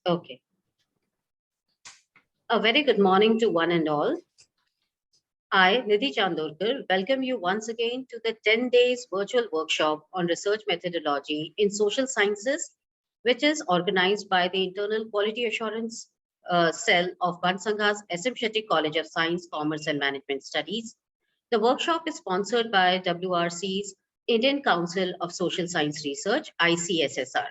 Okay. A very good morning to one and all. I, Nidhi Chandorkar, welcome you once again to the 10 days virtual workshop on research methodology in social sciences, which is organized by the Internal Quality Assurance Cell of Bansangha's SM Shetty College of Science, Commerce and Management Studies. The workshop is sponsored by WRC's Indian Council of Social Science Research, ICSSR.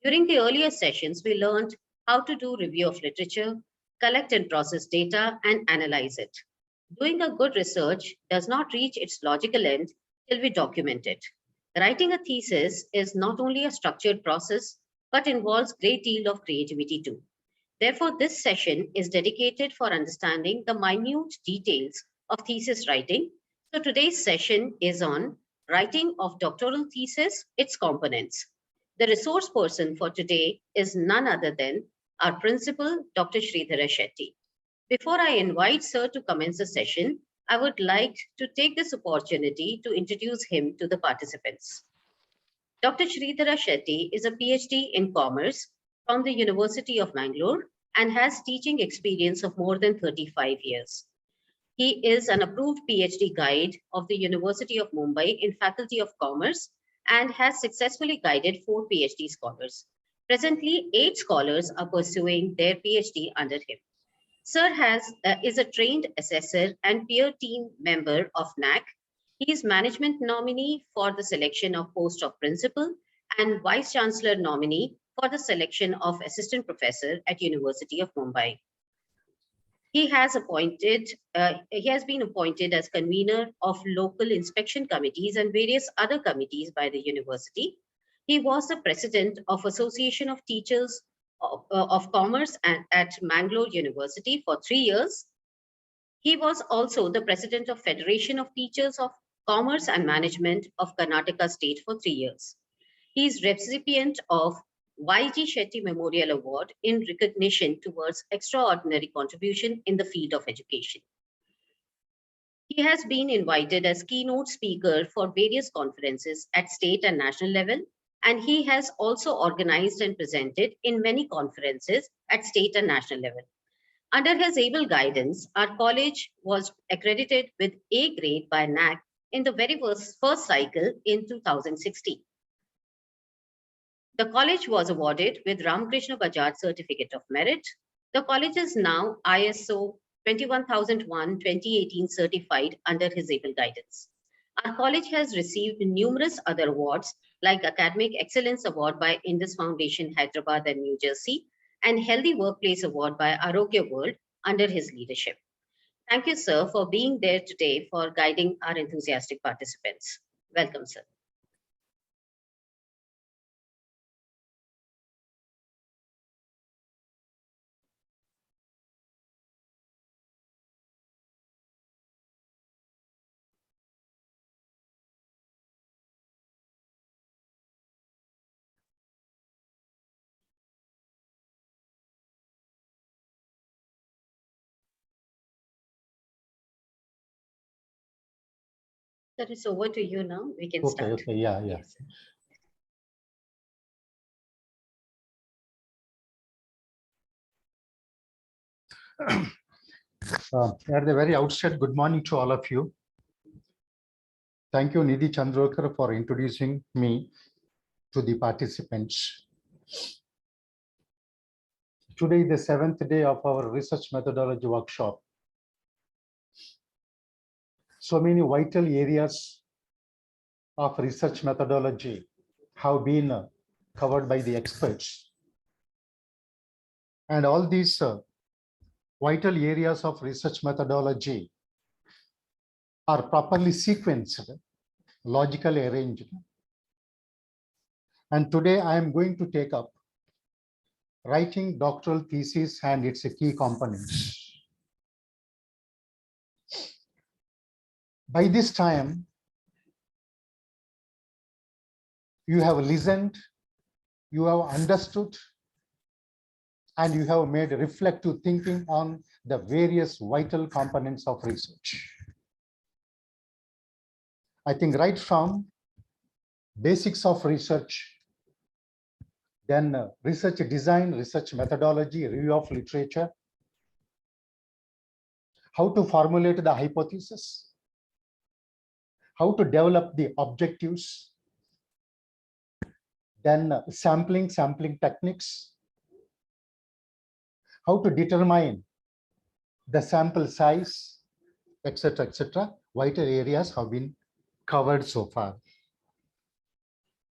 During the earlier sessions, we learned how to do review of literature, collect and process data, and analyze it. Doing a good research does not reach its logical end till we document it. Writing a thesis is not only a structured process, but involves a great deal of creativity too. Therefore, this session is dedicated for understanding the minute details of thesis writing. So today's session is on writing of doctoral thesis, its components. The resource person for today is none other than our principal, Dr. Sridhara Shetty. Before I invite Sir to commence the session, I would like to take this opportunity to introduce him to the participants. Dr. Sridhara Shetty is a PhD in Commerce from the University of Bangalore and has teaching experience of more than 35 years. He is an approved PhD guide of the University of Mumbai in Faculty of Commerce and has successfully guided 4 PhD scholars. Presently, 8 scholars are pursuing their PhD under him. Sir is a trained assessor and peer team member of NAC. He is management nominee for the selection of post of principal and vice chancellor nominee for the selection of assistant professor at University of Mumbai. He has been appointed as convener of local inspection committees and various other committees by the university. He was the president of Association of Teachers of Commerce at Mangalore University for 3 years. He was also the president of Federation of Teachers of Commerce and Management of Karnataka State for 3 years. He is recipient of Y.G. Shetty Memorial Award in recognition towards extraordinary contribution in the field of education. He has been invited as keynote speaker for various conferences at state and national level, and he has also organized and presented in many conferences at state and national level. Under his able guidance, our college was accredited with A grade by NAC in the very first cycle in 2016. The college was awarded with Ramakrishna Bajaj Certificate of Merit. The college is now ISO 21001-2018 certified under his able guidance. Our college has received numerous other awards like Academic Excellence Award by Indus Foundation, Hyderabad and New Jersey, and Healthy Workplace Award by Arogya World under his leadership. Thank you, sir, for being there today for guiding our enthusiastic participants. Welcome, sir. That is over to you now. We can start. Okay, yeah. Yes. At the very outset, good morning to all of you. Thank you, Nidhi Chandorkar, for introducing me to the participants. Today is the 7th day of our research methodology workshop. So many vital areas of research methodology have been covered by the experts. And all these vital areas of research methodology are properly sequenced, logically arranged. And today I am going to take up writing doctoral thesis and its key components. By this time, you have listened, you have understood, and you have made reflective thinking on the various vital components of research. I think right from basics of research, then research design, research methodology, review of literature, how to formulate the hypothesis, how to develop the objectives, then sampling techniques, how to determine the sample size, etc., etc. Vital areas have been covered so far.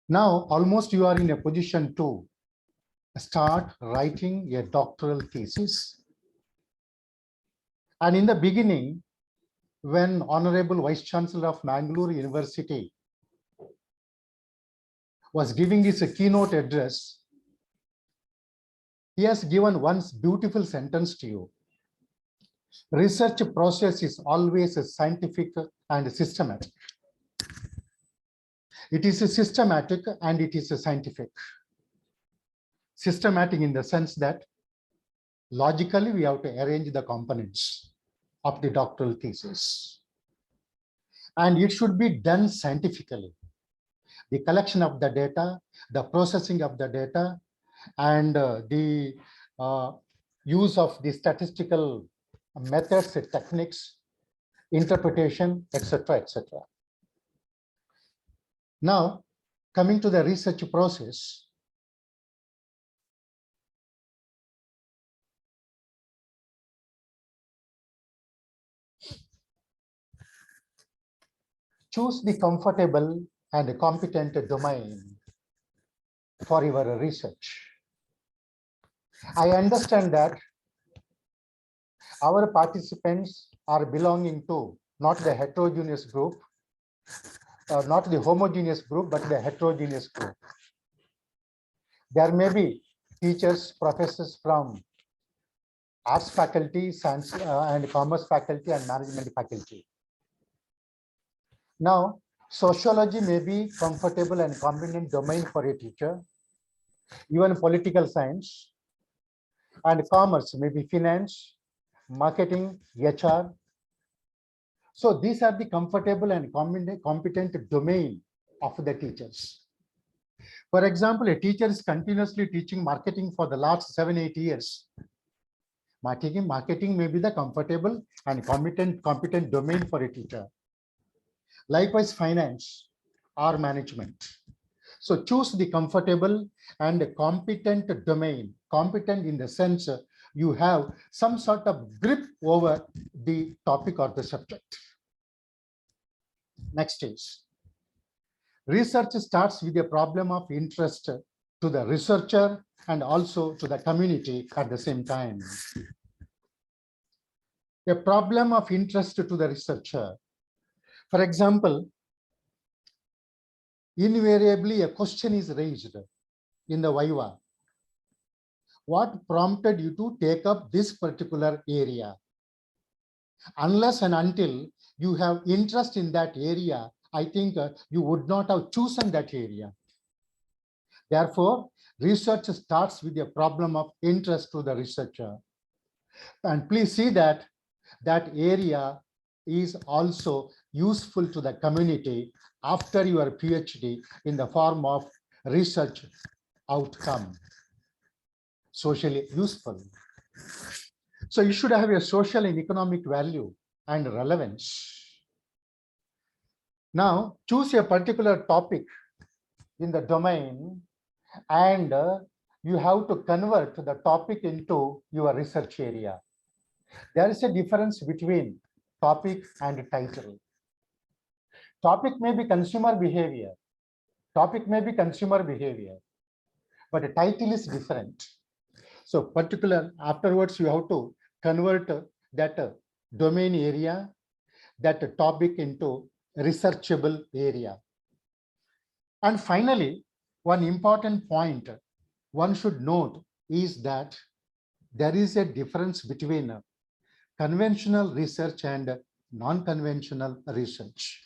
Now, almost you are in a position to start writing a doctoral thesis. And in the beginning, when Honorable Vice Chancellor of Mangalore University was giving his keynote address, he has given one beautiful sentence to you. Research process is always scientific and systematic. It is systematic and it is scientific. Systematic in the sense that logically we have to arrange the components of the doctoral thesis. And it should be done scientifically. The collection of the data, the processing of the data, and the use of the statistical methods, techniques, interpretation, etc., etc. Now, coming to the research process, choose the comfortable and competent domain for your research. I understand that our participants are belonging to not the heterogeneous group, not the homogeneous group, but the heterogeneous group. There may be teachers, professors from arts faculty, science and commerce faculty, and management faculty. Now, sociology may be comfortable and competent domain for a teacher, even political science, and commerce may be finance, marketing, HR. So these are the comfortable and competent domain of the teachers. For example, a teacher is continuously teaching marketing for the last 7-8 years. Marketing may be the comfortable and competent domain for a teacher. Likewise, finance or management. So choose the comfortable and competent domain. Competent in the sense you have some sort of grip over the topic or the subject. Next is, research starts with a problem of interest to the researcher and also to the community at the same time. A problem of interest to the researcher. For example, invariably a question is raised in the Viva. What prompted you to take up this particular area? Unless and until you have interest in that area, I think you would not have chosen that area. Therefore, research starts with a problem of interest to the researcher. And please see that that area is also useful to the community after your PhD in the form of research outcome, socially useful. So you should have a social and economic value and relevance. Now, choose a particular topic in the domain and you have to convert the topic into your research area. There is a difference between topic and title. Topic may be consumer behavior. Topic may be consumer behavior, but a title is different. So particular, afterwards you have to convert that domain area, that topic into researchable area. And finally, one important point one should note is that there is a difference between conventional research and non-conventional research.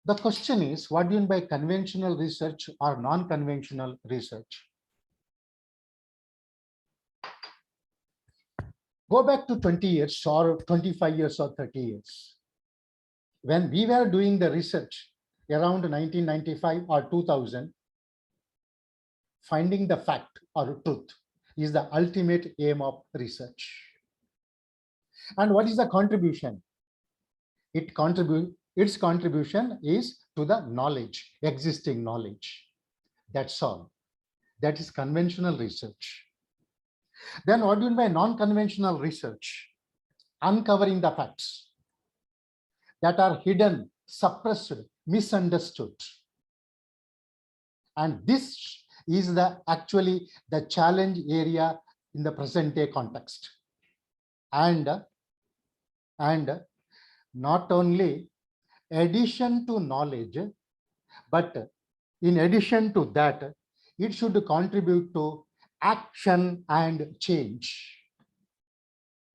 The question is, what do you mean by conventional research or non-conventional research? Go back to 20 years or 25 years or 30 years. When we were doing the research around 1995 or 2000, finding the fact or truth is the ultimate aim of research. And what is the contribution? Its contribution is to the knowledge, existing knowledge. That's all. That is conventional research. Then what do you mean by non-conventional research? Uncovering the facts that are hidden, suppressed, misunderstood. And this is actually the challenge area in the present day context. And not only addition to knowledge, but in addition to that, it should contribute to action and change.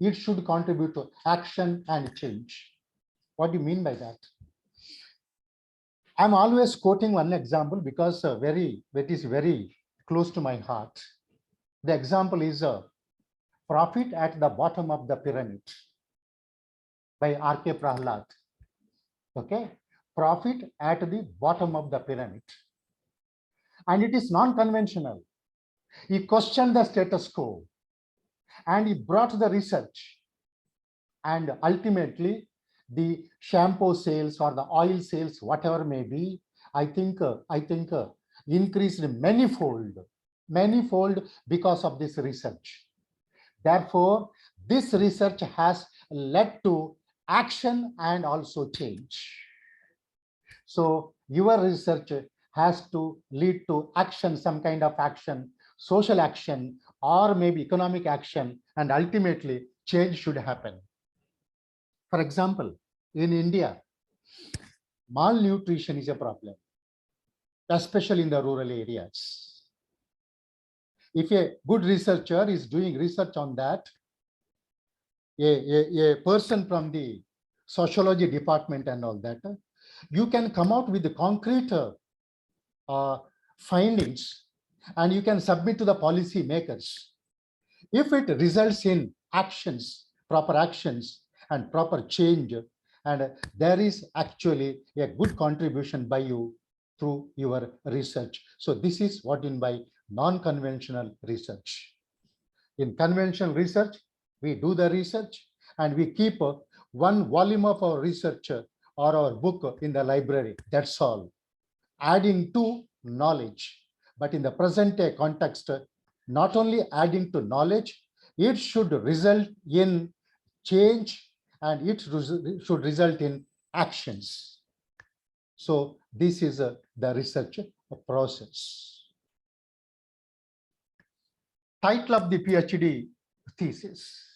It should contribute to action and change. What do you mean by that? I'm always quoting one example because it is very close to my heart. The example is Profit at the Bottom of the Pyramid by R.K. Prahalad. Okay, Profit at the Bottom of the Pyramid. And it is non-conventional. He questioned the status quo and he brought the research, and ultimately the shampoo sales or the oil sales, whatever may be, I think increased manifold because of this research. Therefore, this research has led to action and also change. So your research has to lead to action, some kind of action, social action, or maybe economic action, and ultimately change should happen. For example, in India, malnutrition is a problem, especially in the rural areas. If a good researcher is doing research on that, a person from the sociology department and all that, you can come out with the concrete findings and you can submit to the policy makers. If it results in actions, proper actions and proper change, and there is actually a good contribution by you through your research. So this is what in by non-conventional research. In conventional research, we do the research and we keep one volume of our research or our book in the library. That's all, adding to knowledge. But in the present day context, not only adding to knowledge, it should result in change and it should result in actions. So this is the research process. Title of the PhD thesis.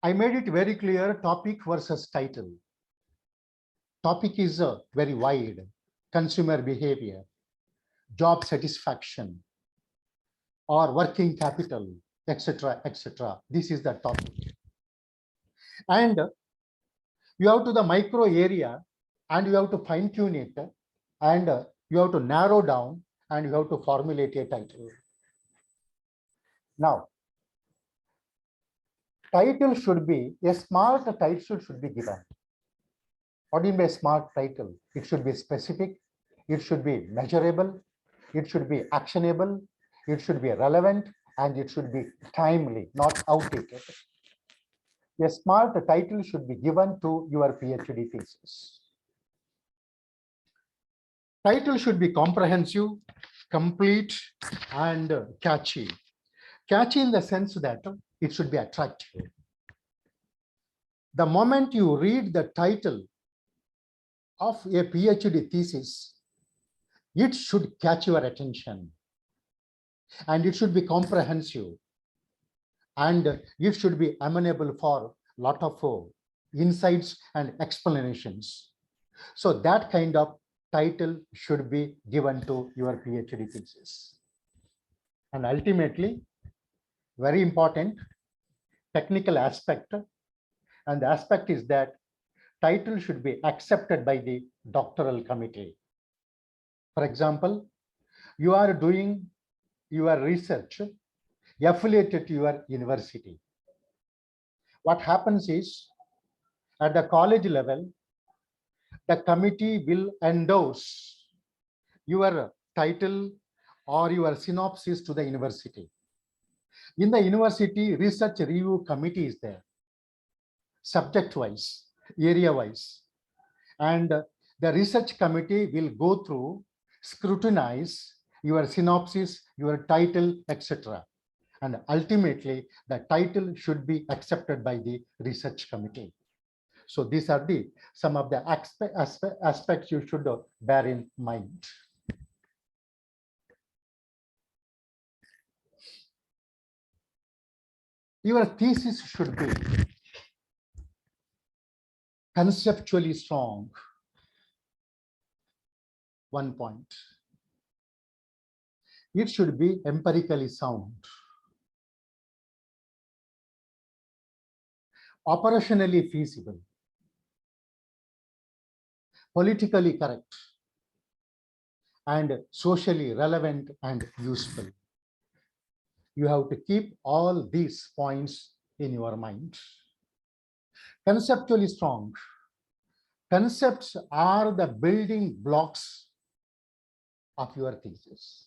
I made it very clear, topic versus title. Topic is very wide: consumer behavior, job satisfaction, or working capital, etc., etc. This is the topic. And you have to the micro area and you have to fine tune it, and you have to narrow down and you have to formulate a title. Now, title should be, a smart title should be given. What do you mean by smart title? It should be specific, it should be measurable, it should be actionable, it should be relevant, and it should be timely, not outdated. A smart title should be given to your PhD thesis. Title should be comprehensive, complete, and catchy. Catchy in the sense that it should be attractive. The moment you read the title of a PhD thesis, it should catch your attention, and it should be comprehensive, and it should be amenable for a lot of insights and explanations. So that kind of title should be given to your PhD thesis. And ultimately, very important technical aspect, and the aspect is that title should be accepted by the doctoral committee. For example, you are doing your research affiliated to your university. What happens is, at the college level, the committee will endorse your title or your synopsis to the university. In the university, research review committee is there, subject-wise, area-wise. And the research committee will go through, scrutinize your synopsis, your title, etc. And ultimately, the title should be accepted by the research committee. So these are some of the aspects you should bear in mind. Your thesis should be conceptually strong. 1 point. It should be empirically sound. Operationally feasible. Politically correct. And socially relevant and useful. You have to keep all these points in your mind. Conceptually strong. Concepts are the building blocks of your thesis.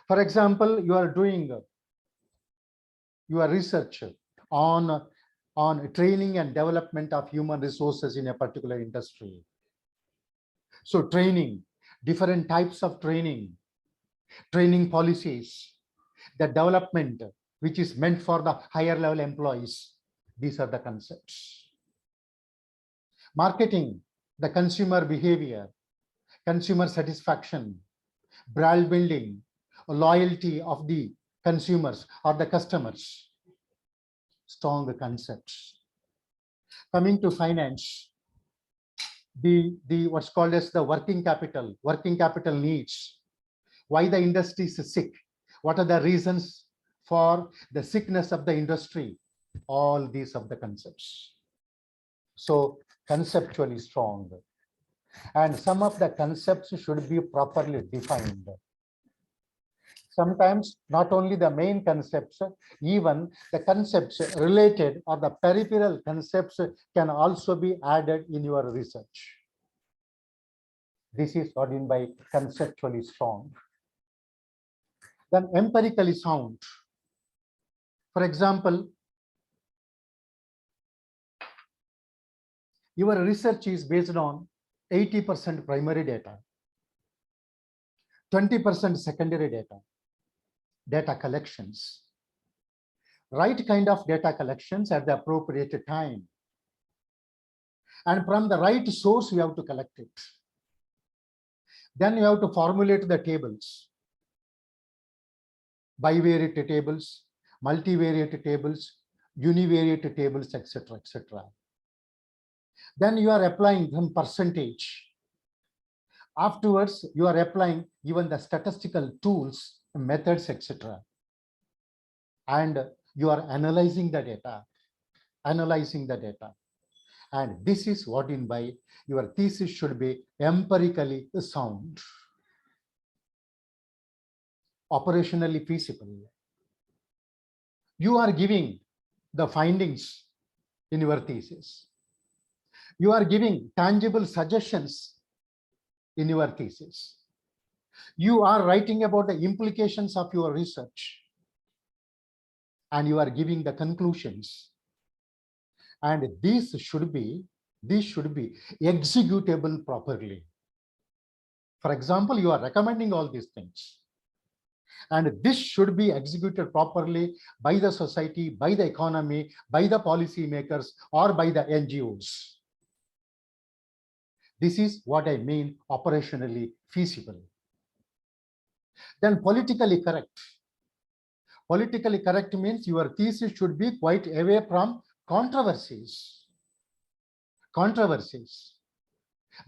For example, you are doing your research on training and development of human resources in a particular industry. So training, different types of training policies, the development which is meant for the higher level employees. These are the concepts. Marketing, the consumer behavior, consumer satisfaction, brand building, loyalty of the consumers or the customers. Strong concepts. Coming to finance, the what's called as the working capital needs. Why the industry is sick? What are the reasons for the sickness of the industry? All these of the concepts. So conceptually strong. And some of the concepts should be properly defined. Sometimes not only the main concepts, even the concepts related or the peripheral concepts can also be added in your research. This is what I mean by conceptually strong. Then empirically sound. For example, your research is based on 80% primary data, 20% secondary data collections. Right kind of data collections at the appropriate time. And from the right source, you have to collect it. Then you have to formulate the tables, bivariate tables, multivariate tables, univariate tables, etc., etc. Then you are applying some percentage. Afterwards, you are applying even the statistical tools, methods, etc. And you are analyzing the data. And this is what in by your thesis should be empirically sound, operationally feasible. You are giving the findings in your thesis. You are giving tangible suggestions in your thesis. You are writing about the implications of your research. And you are giving the conclusions. And these should be executable properly. For example, you are recommending all these things. And this should be executed properly by the society, by the economy, by the policy makers, or by the NGOs. This is what I mean operationally feasible. Then politically correct. Politically correct means your thesis should be quite away from controversies.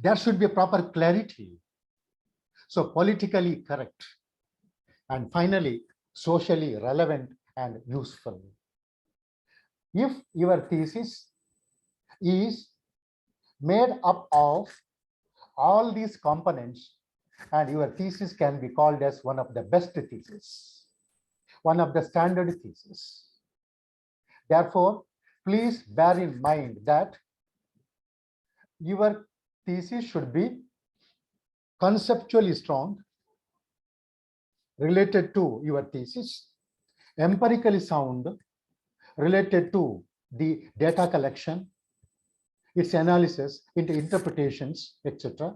There should be proper clarity. So politically correct. And finally, socially relevant and useful. If your thesis is made up of all these components, and your thesis can be called as one of the best theses, one of the standard theses. Therefore, please bear in mind that your thesis should be conceptually strong, related to your thesis, empirically sound related to the data collection, its analysis into interpretations, etc.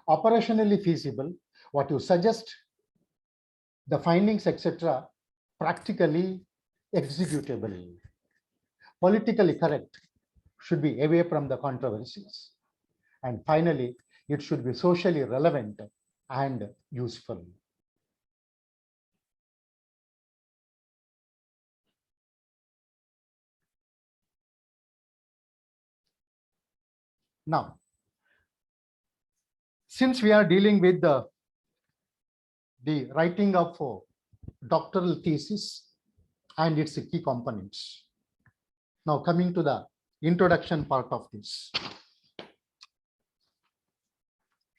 Operationally feasible, what you suggest, the findings, etc., practically executable. Politically correct, should be away from the controversies. And finally, it should be socially relevant and useful. Now, since we are dealing with the writing of doctoral thesis and its key components. Now coming to the introduction part of this.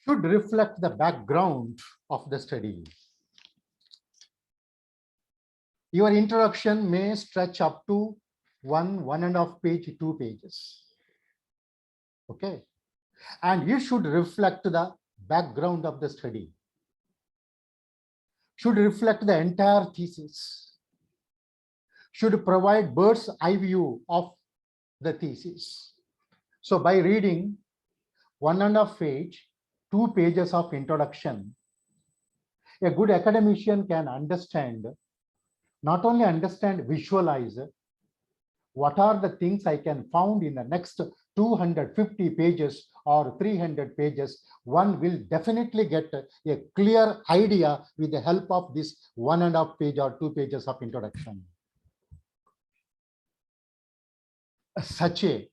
Should reflect the background of the study. Your introduction may stretch up to 1.5 page, 2 pages. Okay. And it should reflect the background of the study. Should reflect the entire thesis. Should provide bird's eye view of the thesis. So by reading 1.5 page, 2 pages of introduction, a good academician can understand, not only understand, visualize what are the things I can find in the next 250 pages or 300 pages. One will definitely get a clear idea with the help of this 1.5 page or 2 pages of introduction. Such a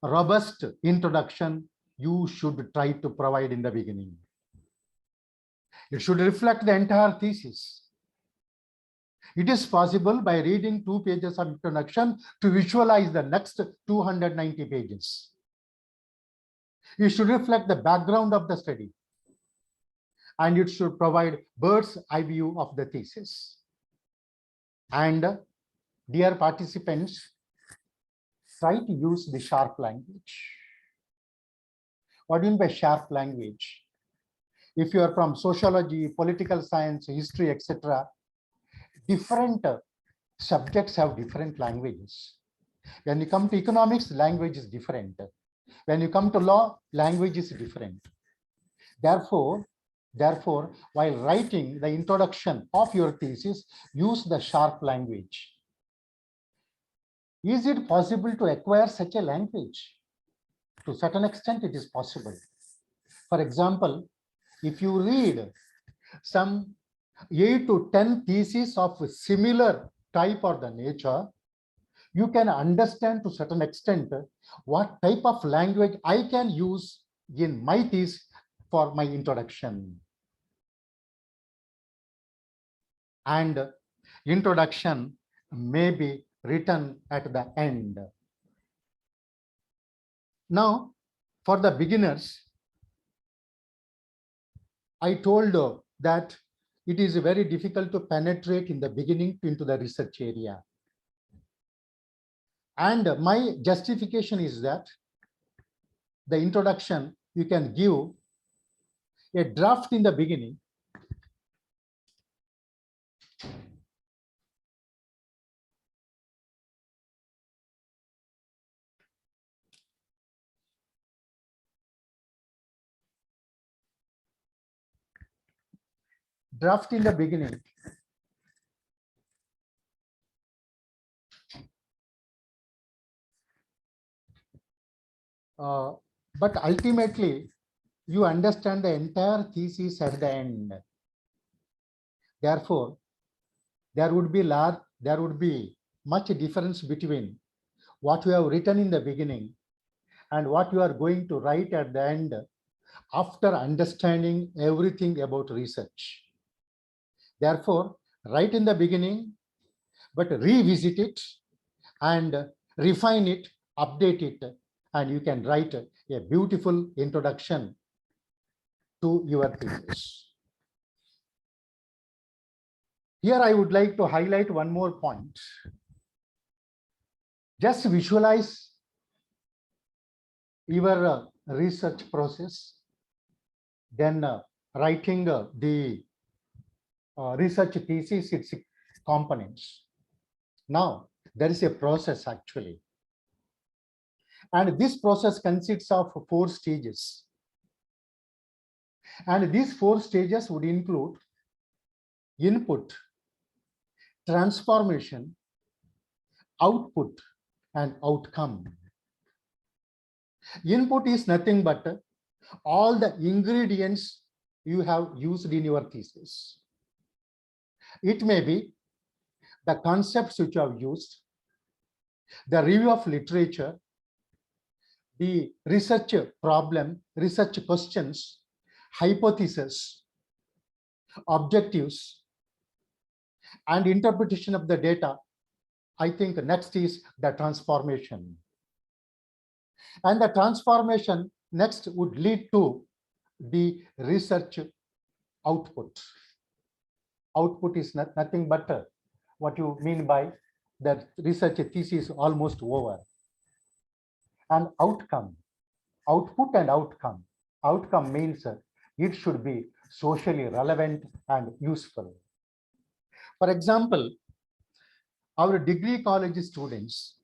robust introduction you should try to provide in the beginning. It should reflect the entire thesis. It is possible by reading 2 pages of introduction to visualize the next 290 pages. It should reflect the background of the study. And it should provide bird's eye view of the thesis. And dear participants, try to use the sharp language. What do you mean by sharp language? If you are from sociology, political science, history, etc., different subjects have different languages. When you come to economics, language is different. When you come to law, language is different. Therefore, while writing the introduction of your thesis, use the sharp language. Is it possible to acquire such a language? To a certain extent, it is possible. For example, if you read some 8 to 10 theses of similar type or the nature, you can understand to a certain extent what type of language I can use in my thesis for my introduction. And introduction may be written at the end. Now, for the beginners, I told that it is very difficult to penetrate in the beginning into the research area. And my justification is that the introduction, you can give a draft in the beginning. Draft in the beginning. But ultimately, you understand the entire thesis at the end. Therefore, there would be much difference between what you have written in the beginning and what you are going to write at the end after understanding everything about research. Therefore, write in the beginning, but revisit it and refine it, update it, and you can write a beautiful introduction to your thesis. Here I would like to highlight one more point. Just visualize your research process, then writing the research thesis, its components. Now, there is a process actually. And this process consists of 4 stages. And these 4 stages would include input, transformation, output, and outcome. Input is nothing but all the ingredients you have used in your thesis. It may be the concepts which you have used, the review of literature, the research problem, research questions, hypotheses, objectives, and interpretation of the data. I think next is the transformation. And the transformation next would lead to the research output. Output is nothing but what you mean by that research thesis almost over. And outcome, output and outcome. Outcome means it should be socially relevant and useful. For example, our degree college students,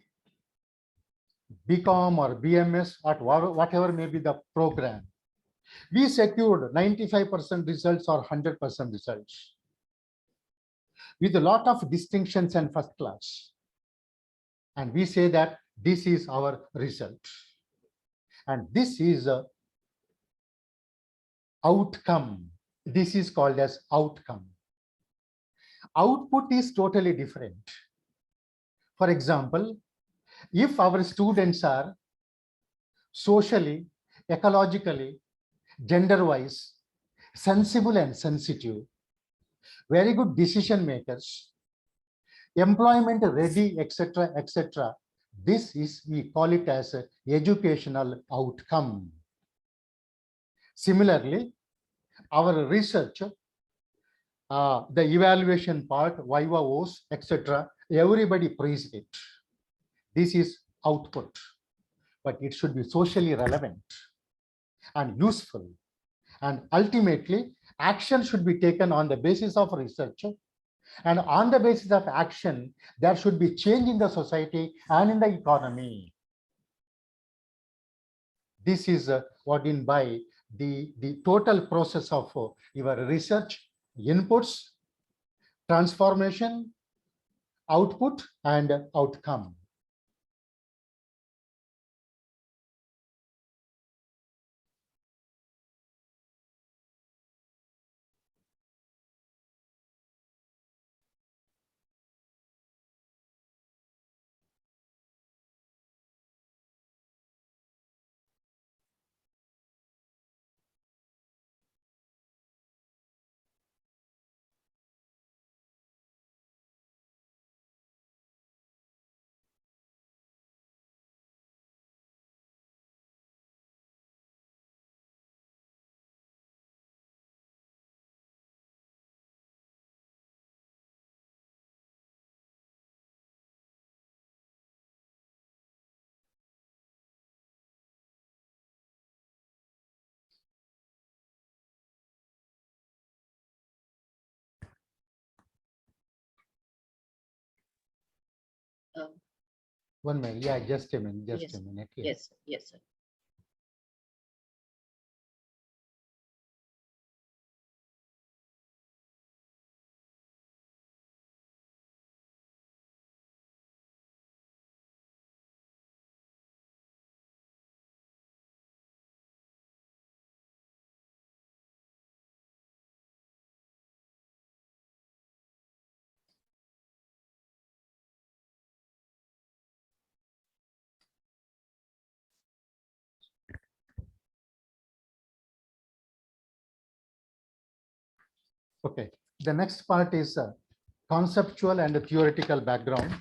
BCom or BMS, at whatever may be the program, we secured 95% results or 100% results with a lot of distinctions and first class. And we say that this is our result. And this is a outcome. This is called as outcome. Output is totally different. For example, if our students are socially, ecologically, gender-wise, sensible and sensitive, very good decision makers, employment ready, etc., etc., this is, we call it as an educational outcome. Similarly, our research, the evaluation part, Viva-Os, etc., everybody praised it. This is output, but it should be socially relevant and useful. And ultimately, action should be taken on the basis of research. And on the basis of action, there should be change in the society and in the economy. This is what in by the total process of your research, inputs, transformation, output, and outcome. One minute, yeah, just a minute, Yes. a minute. Yeah. Yes, yes, sir. Okay, the next part is conceptual and theoretical background.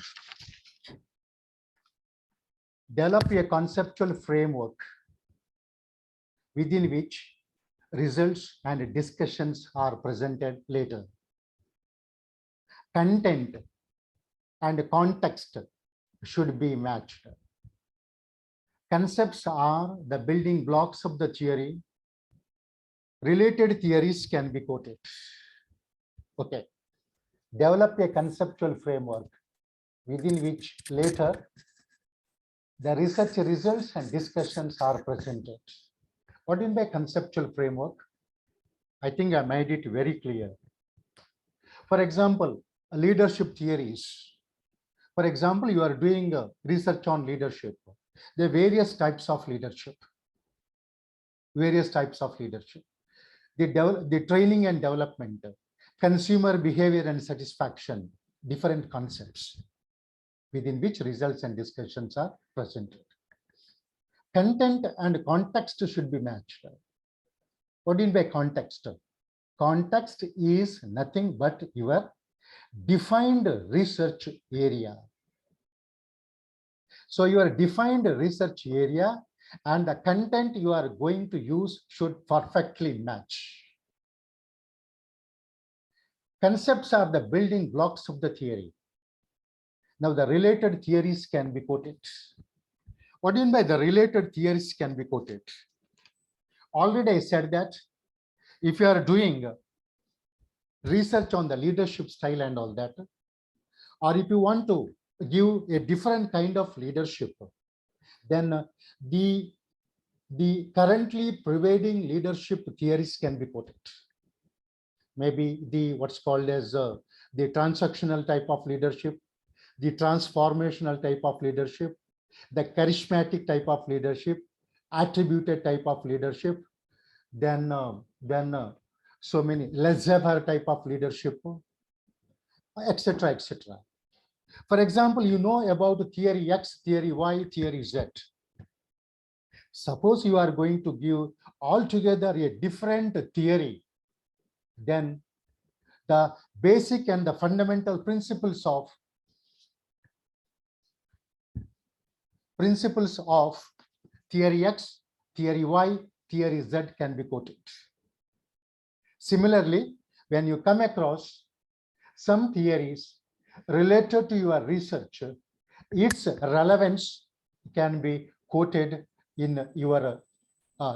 Develop a conceptual framework within which results and discussions are presented later. Content and context should be matched. Concepts are the building blocks of the theory. Related theories can be quoted. Okay. Develop a conceptual framework within which later the research results and discussions are presented. What in by conceptual framework? I think I made it very clear. For example, leadership theories. For example, you are doing research on leadership. There are various types of leadership. Various types of leadership. The training and development, consumer behavior and satisfaction, different concepts within which results and discussions are presented. Content and context should be matched. What do you mean by context? Context is nothing but your defined research area. So your defined research area and the content you are going to use should perfectly match. Concepts are the building blocks of the theory. Now the related theories can be quoted. What do you mean by the related theories can be quoted? Already I said that if you are doing research on the leadership style and all that, or if you want to give a different kind of leadership, then the currently prevailing leadership theories can be quoted. Maybe the what's called as the transactional type of leadership, the transformational type of leadership, the charismatic type of leadership, attributed type of leadership, then so many laissez-faire type of leadership, etc., etc. For example, you know about theory X, theory Y, theory Z. Suppose you are going to give altogether a different theory, then the basic and the fundamental principles of theory X, theory Y, theory Z can be quoted. Similarly, when you come across some theories related to your research, its relevance can be quoted in your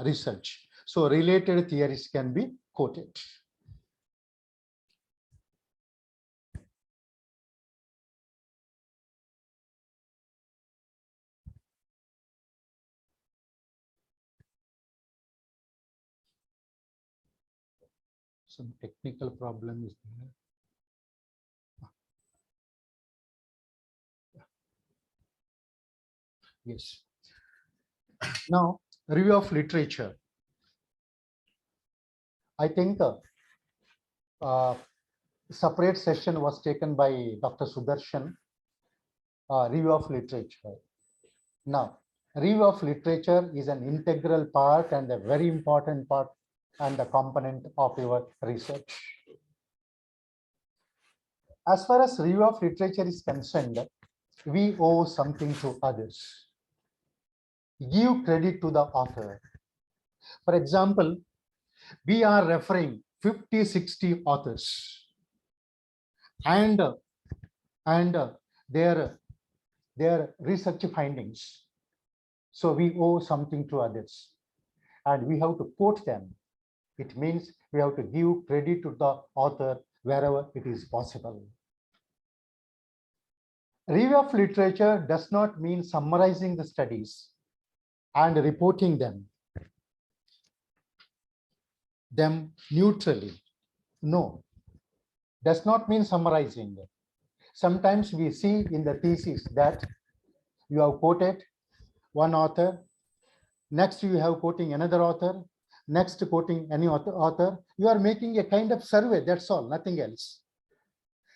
research. So related theories can be quoted. Some technical problem is there. Yes. Now, review of literature. I think separate session was taken by Dr. Sudarshan, review of literature. Now, review of literature is an integral part and a very important part and a component of your research. As far as review of literature is concerned, we owe something to others. Give credit to the author. For example, we are referring 50, 60 authors and their research findings. So we owe something to others and we have to quote them. It means we have to give credit to the author wherever it is possible. Review of literature does not mean summarizing the studies and reporting them neutrally. No, does not mean summarizing. Sometimes we see in the thesis that you have quoted one author, next you have quoting another author, next quoting any author. You are making a kind of survey, that's all, nothing else.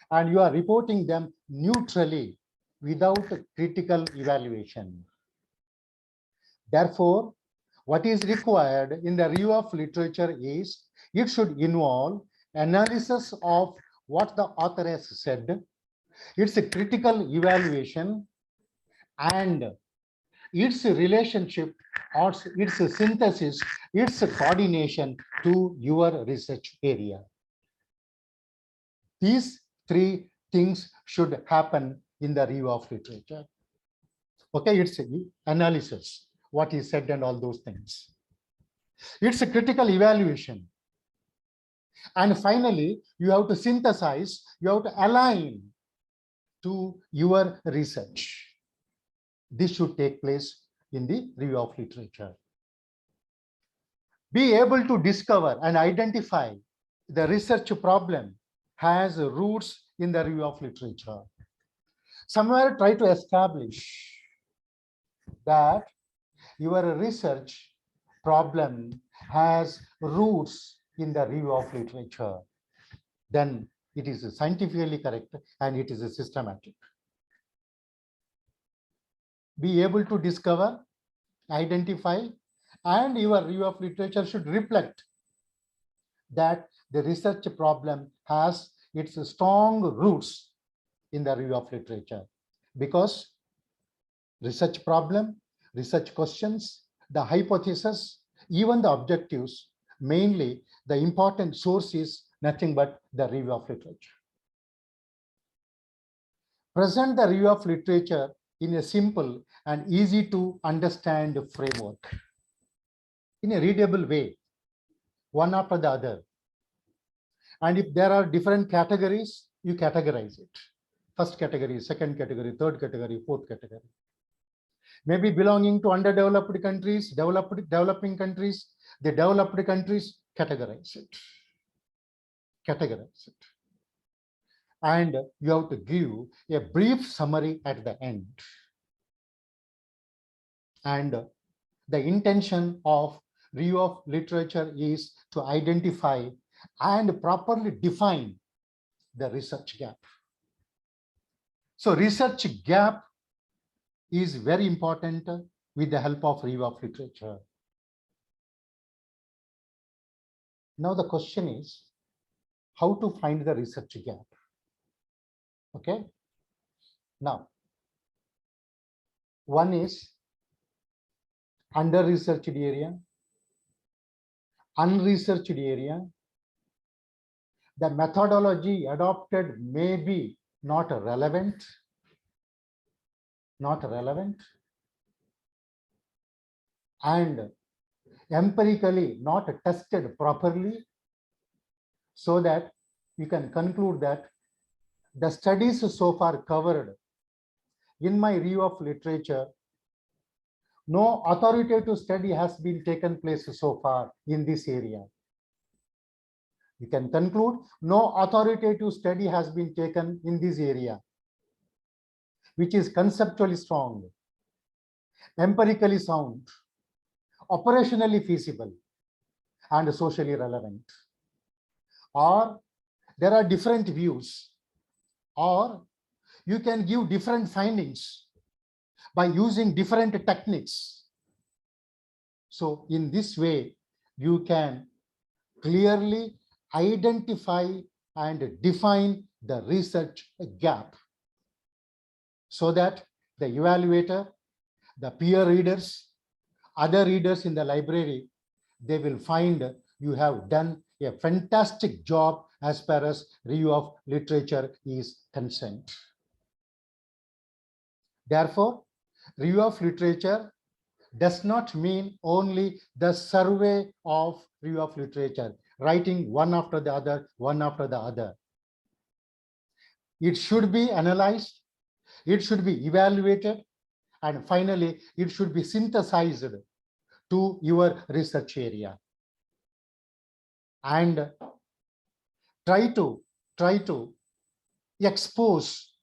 And you are reporting them neutrally without critical evaluation. Therefore, what is required in the review of literature is it should involve analysis of what the author has said, its a critical evaluation, and its relationship or its synthesis, its coordination to your research area. These three things should happen in the review of literature. Okay, it's analysis, what is said and all those things. It's a critical evaluation. And finally, you have to synthesize, you have to align to your research. This should take place in the review of literature. Be able to discover and identify the research problem has roots in the review of literature. Somewhere try to establish that your research problem has roots in the review of literature. Then it is scientifically correct and it is systematic. Be able to discover, identify, and your review of literature should reflect that the research problem has its strong roots in the review of literature, because research problem, research questions, the hypothesis, even the objectives, mainly the important source is nothing but the review of literature. Present the review of literature in a simple and easy to understand framework, in a readable way, one after the other. And if there are different categories, you categorize it. First category, second category, third category, fourth category. Maybe belonging to underdeveloped countries, developing countries, the developed countries, categorize it. Categorize it. And you have to give a brief summary at the end. And the intention of review of literature is to identify and properly define the research gap. So research gap is very important with the help of review of literature. Now the question is how to find the research gap. Okay. Now, one is under-researched area, unresearched area. The methodology adopted may be not relevant, and empirically not tested properly, so that you can conclude that the studies so far covered in my review of literature, no authoritative study has been taken place so far in this area. You can conclude no authoritative study has been taken in this area, which is conceptually strong, empirically sound, operationally feasible, and socially relevant. Or there are different views, or you can give different findings by using different techniques. So in this way, you can clearly identify and define the research gap, so that the evaluator, the peer readers, other readers in the library, they will find you have done a fantastic job as far as review of literature is concerned. Therefore, review of literature does not mean only the survey of review of literature, writing one after the other, one after the other. It should be analyzed, it should be evaluated, and finally, it should be synthesized to your research area. And try to expose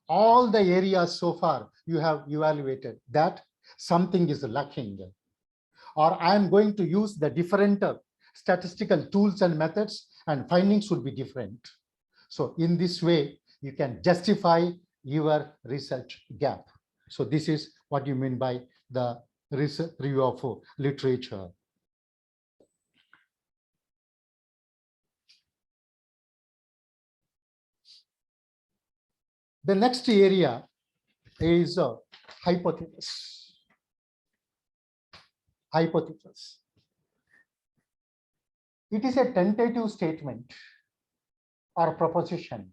all the areas so far you have evaluated that something is lacking, or I am going to use the different statistical tools and methods, and findings should be different. So in this way, you can justify your research gap. So this is what you mean by the research review of literature. The next area is hypothesis. Hypothesis. It is a tentative statement or proposition,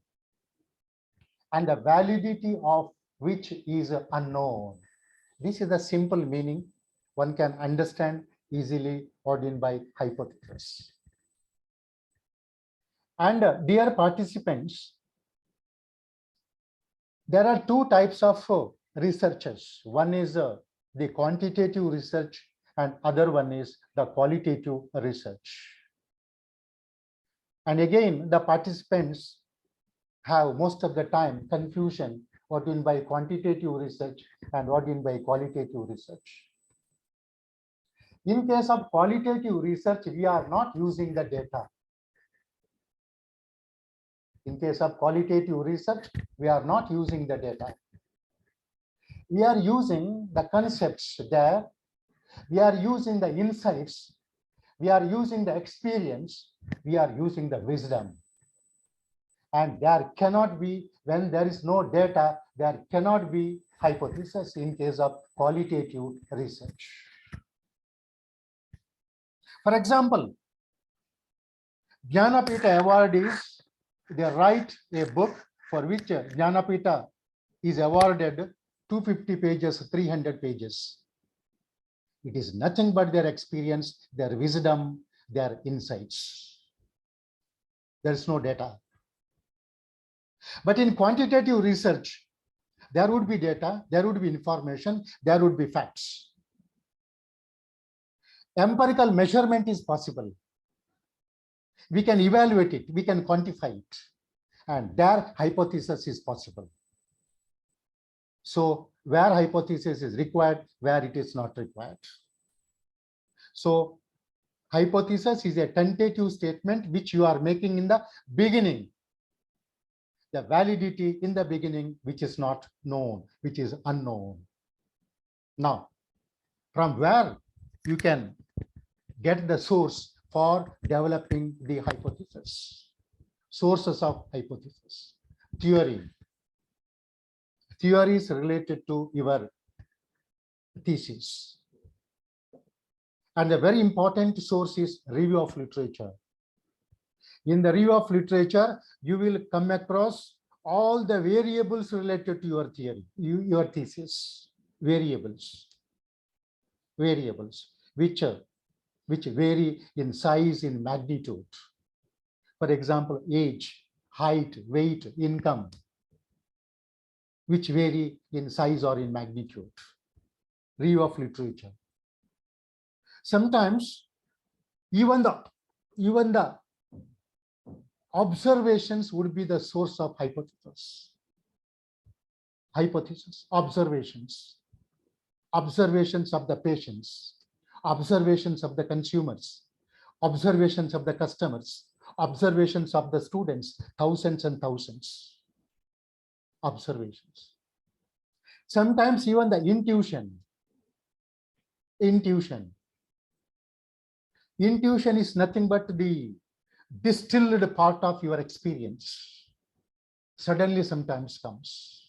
and the validity of which is unknown. This is the simple meaning one can understand easily what in by hypothesis. And dear participants, there are two types of researchers. One is the quantitative research and other one is the qualitative research. And again, the participants have most of the time confusion what mean by quantitative research and what mean by qualitative research. In case of qualitative research, we are not using the data. In case of qualitative research, we are not using the data. We are using the concepts there. We are using the insights. We are using the experience. We are using the wisdom. And there cannot be, when there is no data, there cannot be hypothesis in case of qualitative research. For example, Jnanapita awardees, they write a book for which Jnanapita is awarded 250 pages, 300 pages. It is nothing but their experience, their wisdom, their insights. There is no data. But in quantitative research, there would be data, there would be information, there would be facts. Empirical measurement is possible. We can evaluate it, we can quantify it, and their hypothesis is possible. So where hypothesis is required, where it is not required. So hypothesis is a tentative statement which you are making in the beginning. The validity in the beginning, which is not known, which is unknown. Now, from where you can get the source for developing the hypothesis? Sources of hypothesis. Theory. Theory is related to your thesis. And a very important source is review of literature. In the review of literature, you will come across all the variables related to your theory, your thesis, variables, which vary in size, in magnitude. For example, age, height, weight, income, which vary in size or in magnitude. Review of literature. Sometimes even the observations would be the source of hypothesis. Observations of the patients, observations of the consumers, observations of the customers, observations of the students, thousands and thousands. Observations. Sometimes even the intuition. Intuition is nothing but the distilled part of your experience. Suddenly sometimes comes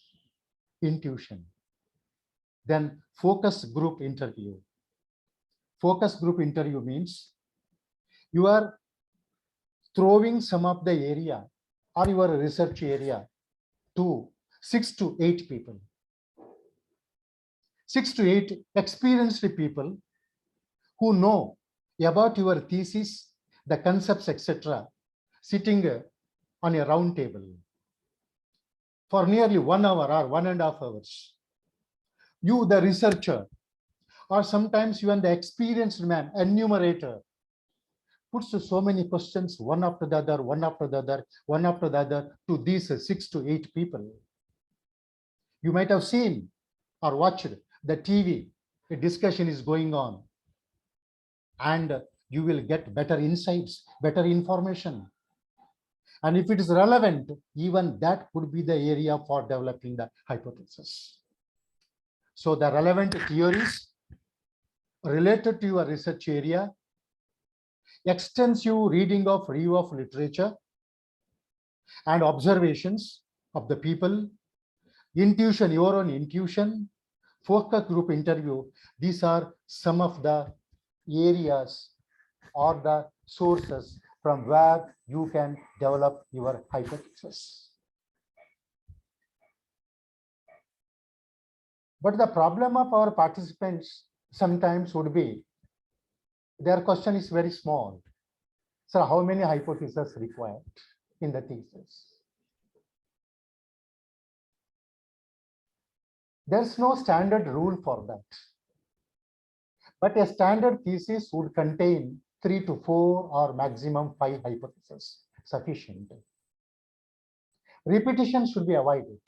intuition. Then focus group interview. Focus group interview means you are throwing some of the area or your research area to 6 to 8 people. 6 to 8 experienced people who know about your thesis, the concepts, etc., sitting on a round table for nearly 1 hour or 1.5 hours. You, the researcher, or sometimes even the experienced man, enumerator, puts so many questions one after the other, one after the other, one after the other to these 6 to 8 people. You might have seen or watched the TV, a discussion is going on, and you will get better insights, better information. And if it is relevant, even that could be the area for developing the hypothesis. So the relevant theories related to your research area, extensive reading of review of literature and observations of the people, intuition, your own intuition, focus group interview. These are some of the areas or the sources from where you can develop your hypothesis. But the problem of our participants sometimes would be their question is very small. So how many hypotheses required? in the thesis. There's no standard rule for that. But a standard thesis would contain 3 to 4 or maximum 5 hypotheses, sufficient. Repetition should be avoided.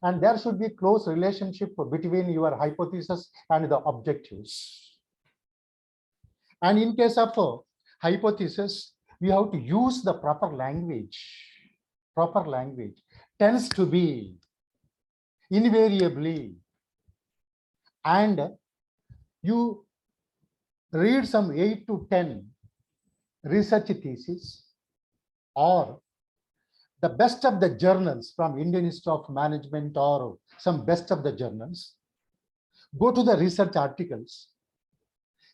And there should be close relationship between your hypothesis and the objectives. And in case of hypothesis, we have to use the proper language. Proper language tends to be invariably, and you read some 8 to 10 research theses or the best of the journals from Indian Institute of Management or some best of the journals, go to the research articles.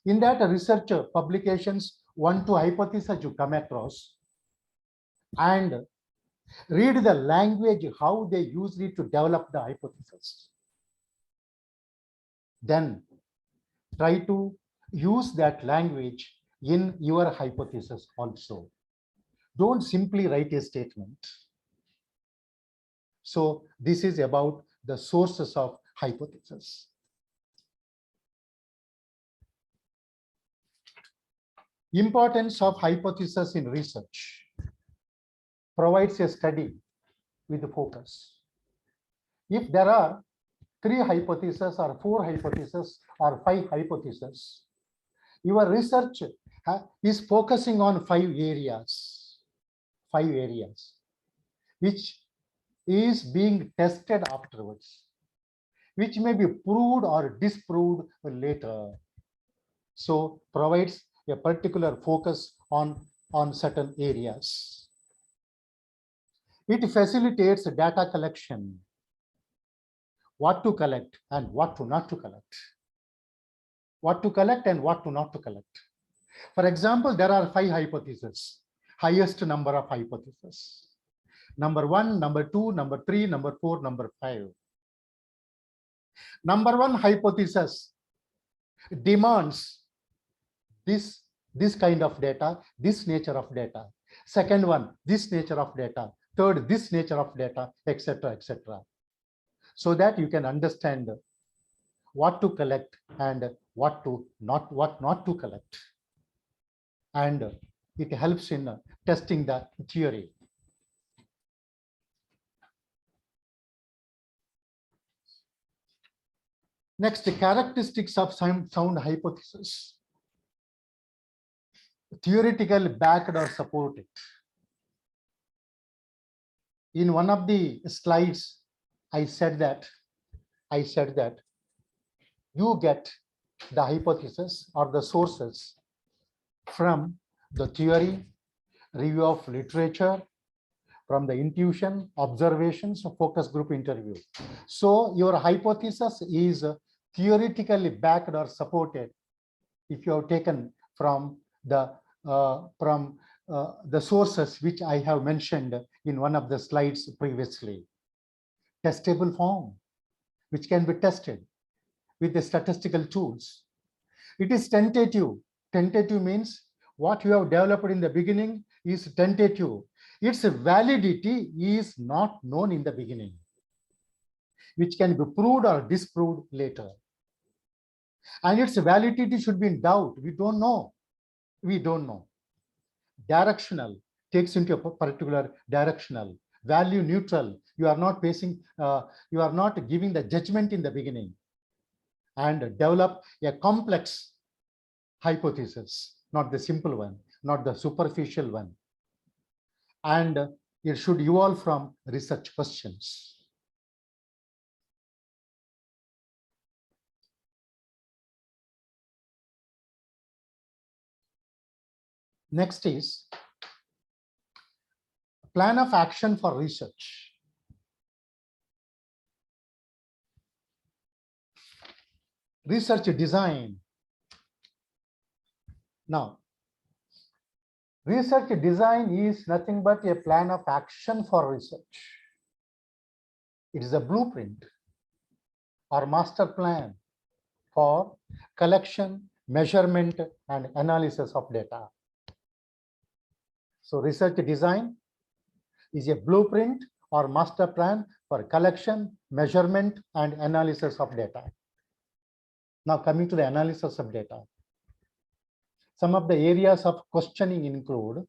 In that research publications, 1 to hypothesis you come across, and read the language, how they use it to develop the hypothesis. Then try to use that language in your hypothesis also. Don't simply write a statement. So this is about the sources of hypothesis. Importance of hypothesis in research. Provides a study with focus. If there are 3 hypotheses or 4 hypotheses or 5 hypotheses, your research is focusing on 5 areas, which is being tested afterwards, which may be proved or disproved later. So provides a particular focus on certain areas. It facilitates data collection, what to collect and what to not to collect, what to collect and what to not to collect. For example, there are 5 hypotheses, highest number of hypotheses. Number 1, number 2, number 3, number 4, number 5. Number 1 hypothesis demands this kind of data, this nature of data. Second one, this nature of data. Third, this nature of data, etc., etc. So that you can understand what to collect and what not to collect. And it helps in testing the theory. Next, the characteristics of sound hypothesis. Theoretical backed or supported. In one of the slides, I said that you get the hypothesis or the sources from the theory, review of literature, from the intuition, observations, focus group interview. So your hypothesis is theoretically backed or supported if you have taken from the sources which I have mentioned in one of the slides previously. Testable form, which can be tested with the statistical tools. It is tentative. Tentative means what you have developed in the beginning is tentative. Its validity is not known in the beginning, which can be proved or disproved later. And its validity should be in doubt. We don't know. Directional takes into a particular directional. Value neutral. You are not giving the judgment in the beginning. And develop a complex hypothesis, not the simple one, not the superficial one. And it should evolve from research questions. Next is plan of action for research. Research design. Now, research design is nothing but a plan of action for research. It is a blueprint or master plan for collection, measurement, and analysis of data. So research design is a blueprint or master plan for collection, measurement, and analysis of data. Now coming to the analysis of data. Some of the areas of questioning include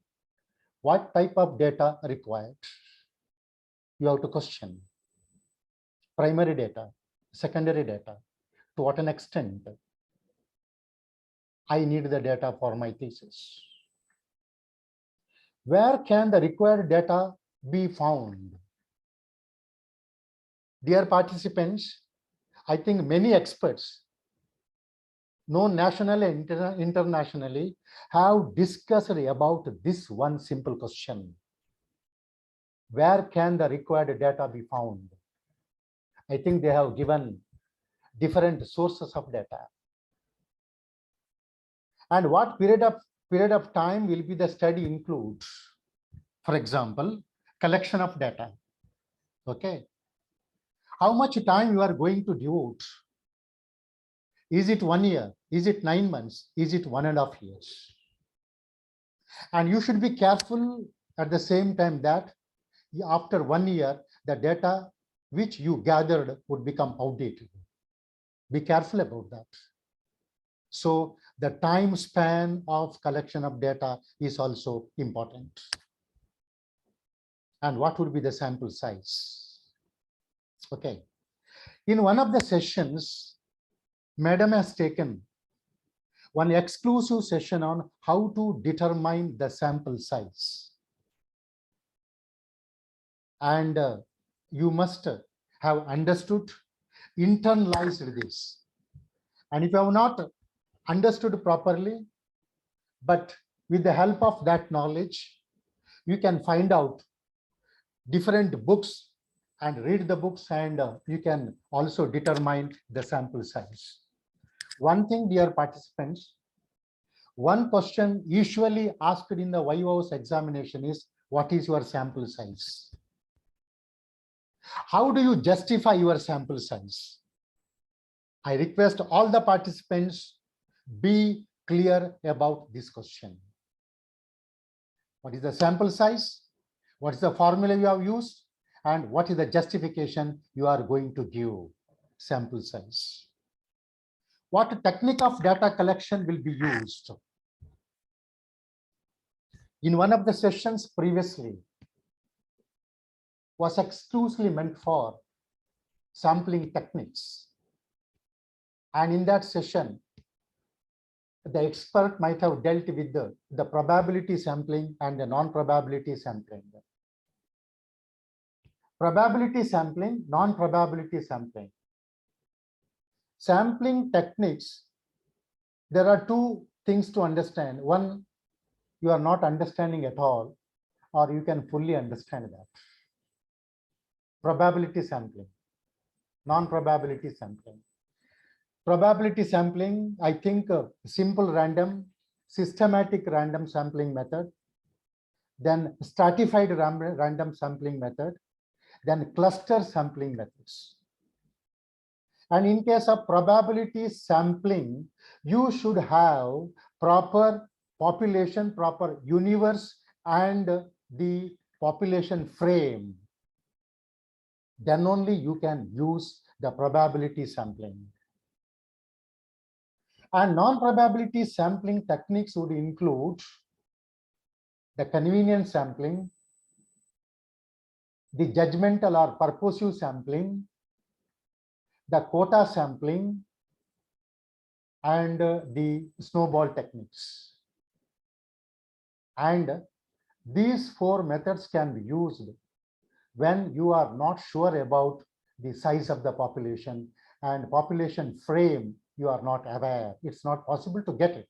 what type of data required. You have to question primary data, secondary data, to what an extent I need the data for my thesis. Where can the required data be found? Dear participants, I think many experts, known nationally and internationally, have discussed about this one simple question. Where can the required data be found? I think they have given different sources of data. And what period of time will be the study include? For example, collection of data. Okay. How much time you are going to devote? Is it 1 year? Is it 9 months? Is it 1.5 years? And you should be careful at the same time that after 1 year, the data which you gathered would become outdated. Be careful about that. So the time span of collection of data is also important. And what would be the sample size? Okay. In one of the sessions, Madam has taken one exclusive session on how to determine the sample size. And you must have understood, internalized this. And if you have not understood properly, but with the help of that knowledge, you can find out different books and read the books, and you can also determine the sample size. One thing, dear participants, one question usually asked in the White House examination is, what is your sample size? How do you justify your sample size? I request all the participants be clear about this question. What is the sample size? What is the formula you have used? And what is the justification you are going to give? Sample size. What technique of data collection will be used? In one of the sessions previously was exclusively meant for sampling techniques. And in that session, the expert might have dealt with the probability sampling and the non-probability sampling. Probability sampling, non-probability sampling. Sampling techniques, there are two things to understand. One, you are not understanding at all, or you can fully understand that. Probability sampling, non-probability sampling. Probability sampling, I think simple random, systematic random sampling method, then stratified random sampling method, then cluster sampling methods. And in case of probability sampling, you should have proper population, proper universe, and the population frame. Then only you can use the probability sampling. And non-probability sampling techniques would include the convenience sampling, the judgmental or purposive sampling, the quota sampling, and the snowball techniques. And these four methods can be used when you are not sure about the size of the population and population frame, you are not aware. It's not possible to get it.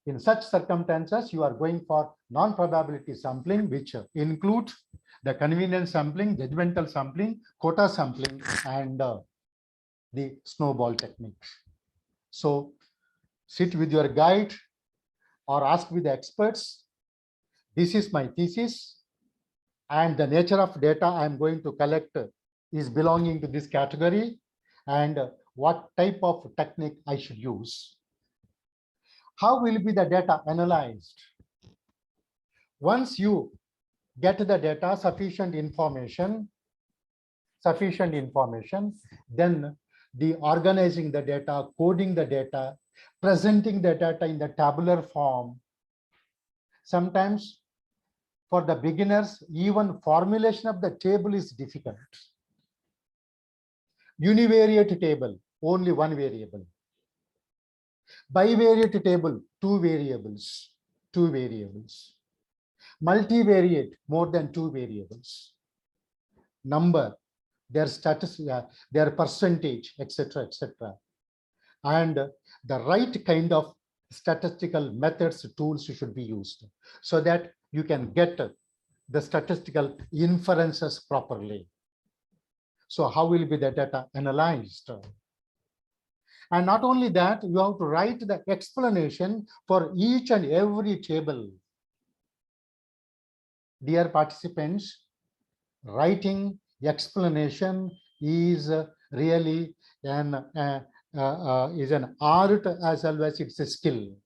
In such circumstances, you are going for non-probability sampling, which include the convenience sampling, judgmental sampling, quota sampling, and the snowball technique. So sit with your guide or ask with the experts. This is my thesis, and the nature of data I'm going to collect is belonging to this category, and what type of technique I should use. How will be the data analyzed? Once you get the data, sufficient information, then the organizing the data, coding the data, presenting the data in the tabular form. Sometimes for the beginners, even formulation of the table is difficult. Univariate table, only one variable. Bivariate table, two variables. Multivariate, more than two variables. Number, their status, their percentage, etc., and the right kind of statistical methods, tools should be used so that you can get the statistical inferences properly. So how will be the data analyzed? And not only that, you have to write the explanation for each and every table. Dear participants, writing explanation is really an art as well as it's a skill.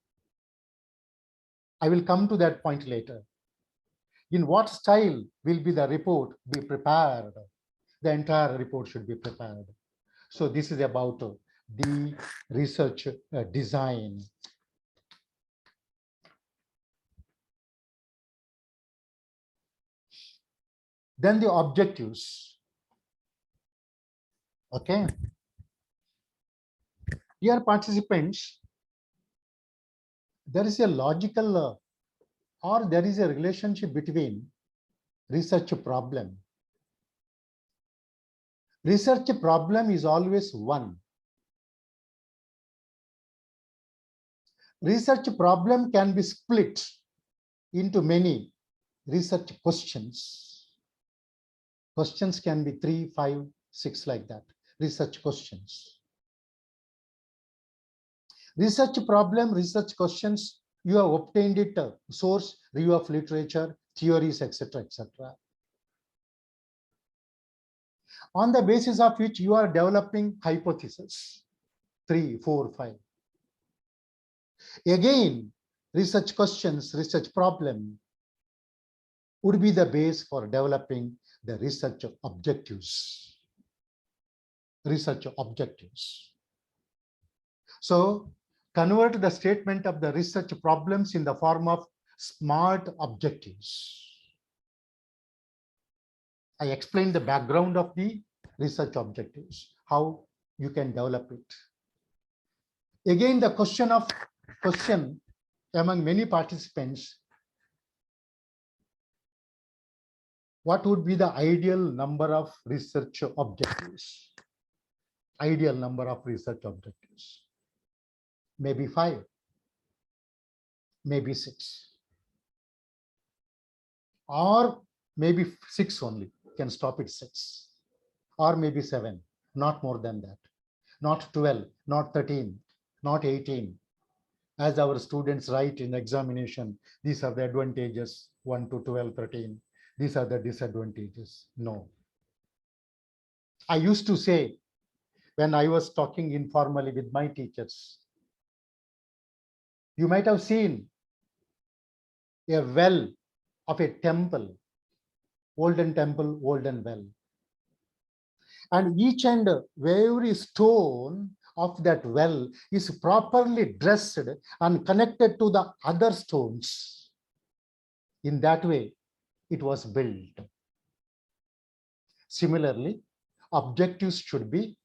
I will come to that point later. In what style will be the report be prepared? The entire report should be prepared. So this is about the research design. Then the objectives. Okay. Dear participants, there is a logical or there is a relationship between research problem. Research problem is always one. Research problem can be split into many research questions. Questions can be 3, 5, 6 like that. Research questions. Research problem, research questions, you have obtained it, source, review of literature, theories, etc., etc. On the basis of which you are developing hypotheses, 3, 4, 5. Again, research questions, research problem would be the base for developing the research objectives. Research objectives. So convert the statement of the research problems in the form of SMART objectives. I explained the background of the research objectives, how you can develop it. Again, the question among many participants, what would be the ideal number of research objectives? Ideal number of research objectives. Maybe 5, maybe 6, or maybe 6 only, can stop at 6, or maybe 7, not more than that, not 12, not 13, not 18. As our students write in examination, these are the advantages, 1 to 12, 13. These are the disadvantages. No. I used to say, when I was talking informally with my teachers, you might have seen a well of a temple, olden temple, olden well. And each and every stone of that well is properly dressed and connected to the other stones. In that way, it was built. Similarly, objectives should be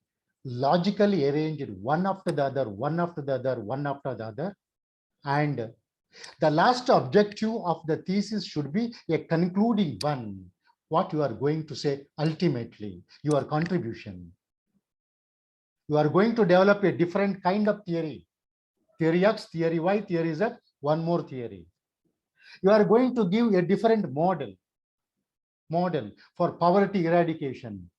logically arranged one after the other, one after the other, one after the other. And the last objective of the thesis should be a concluding one. What you are going to say ultimately, your contribution. You are going to develop a different kind of theory. Theory X, theory Y, theory Z, one more theory. You are going to give a different model for poverty eradication,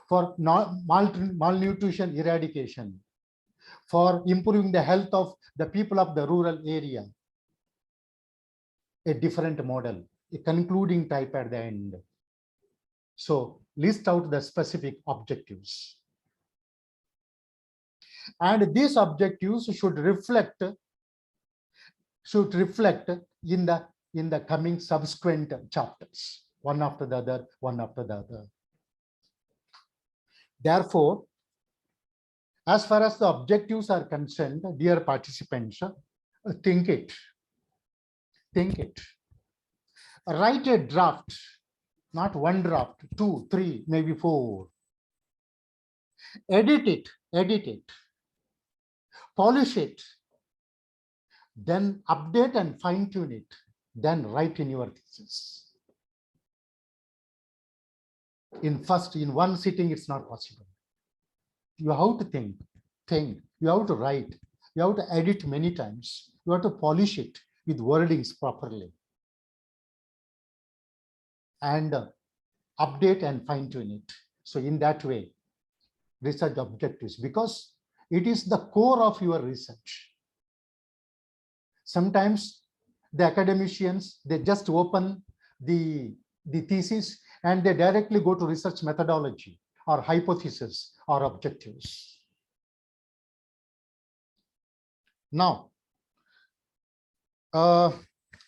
for malnutrition eradication, for improving the health of the people of the rural area. A different model, a concluding type at the end. So list out the specific objectives. And these objectives should reflect in the in the coming subsequent chapters, one after the other, one after the other. Therefore, as far as the objectives are concerned, dear participants, think it. Think it. Write a draft, not one draft, 2, 3, maybe 4. Edit it, polish it, then update and fine tune it, then write in your thesis. In one sitting, it's not possible. You have to think, you have to write, you have to edit many times, you have to polish it with wordings properly, and update and fine tune it. So in that way, research objectives, because it is the core of your research. Sometimes the academicians, they just open the thesis and they directly go to research methodology or hypothesis or objectives. Now, while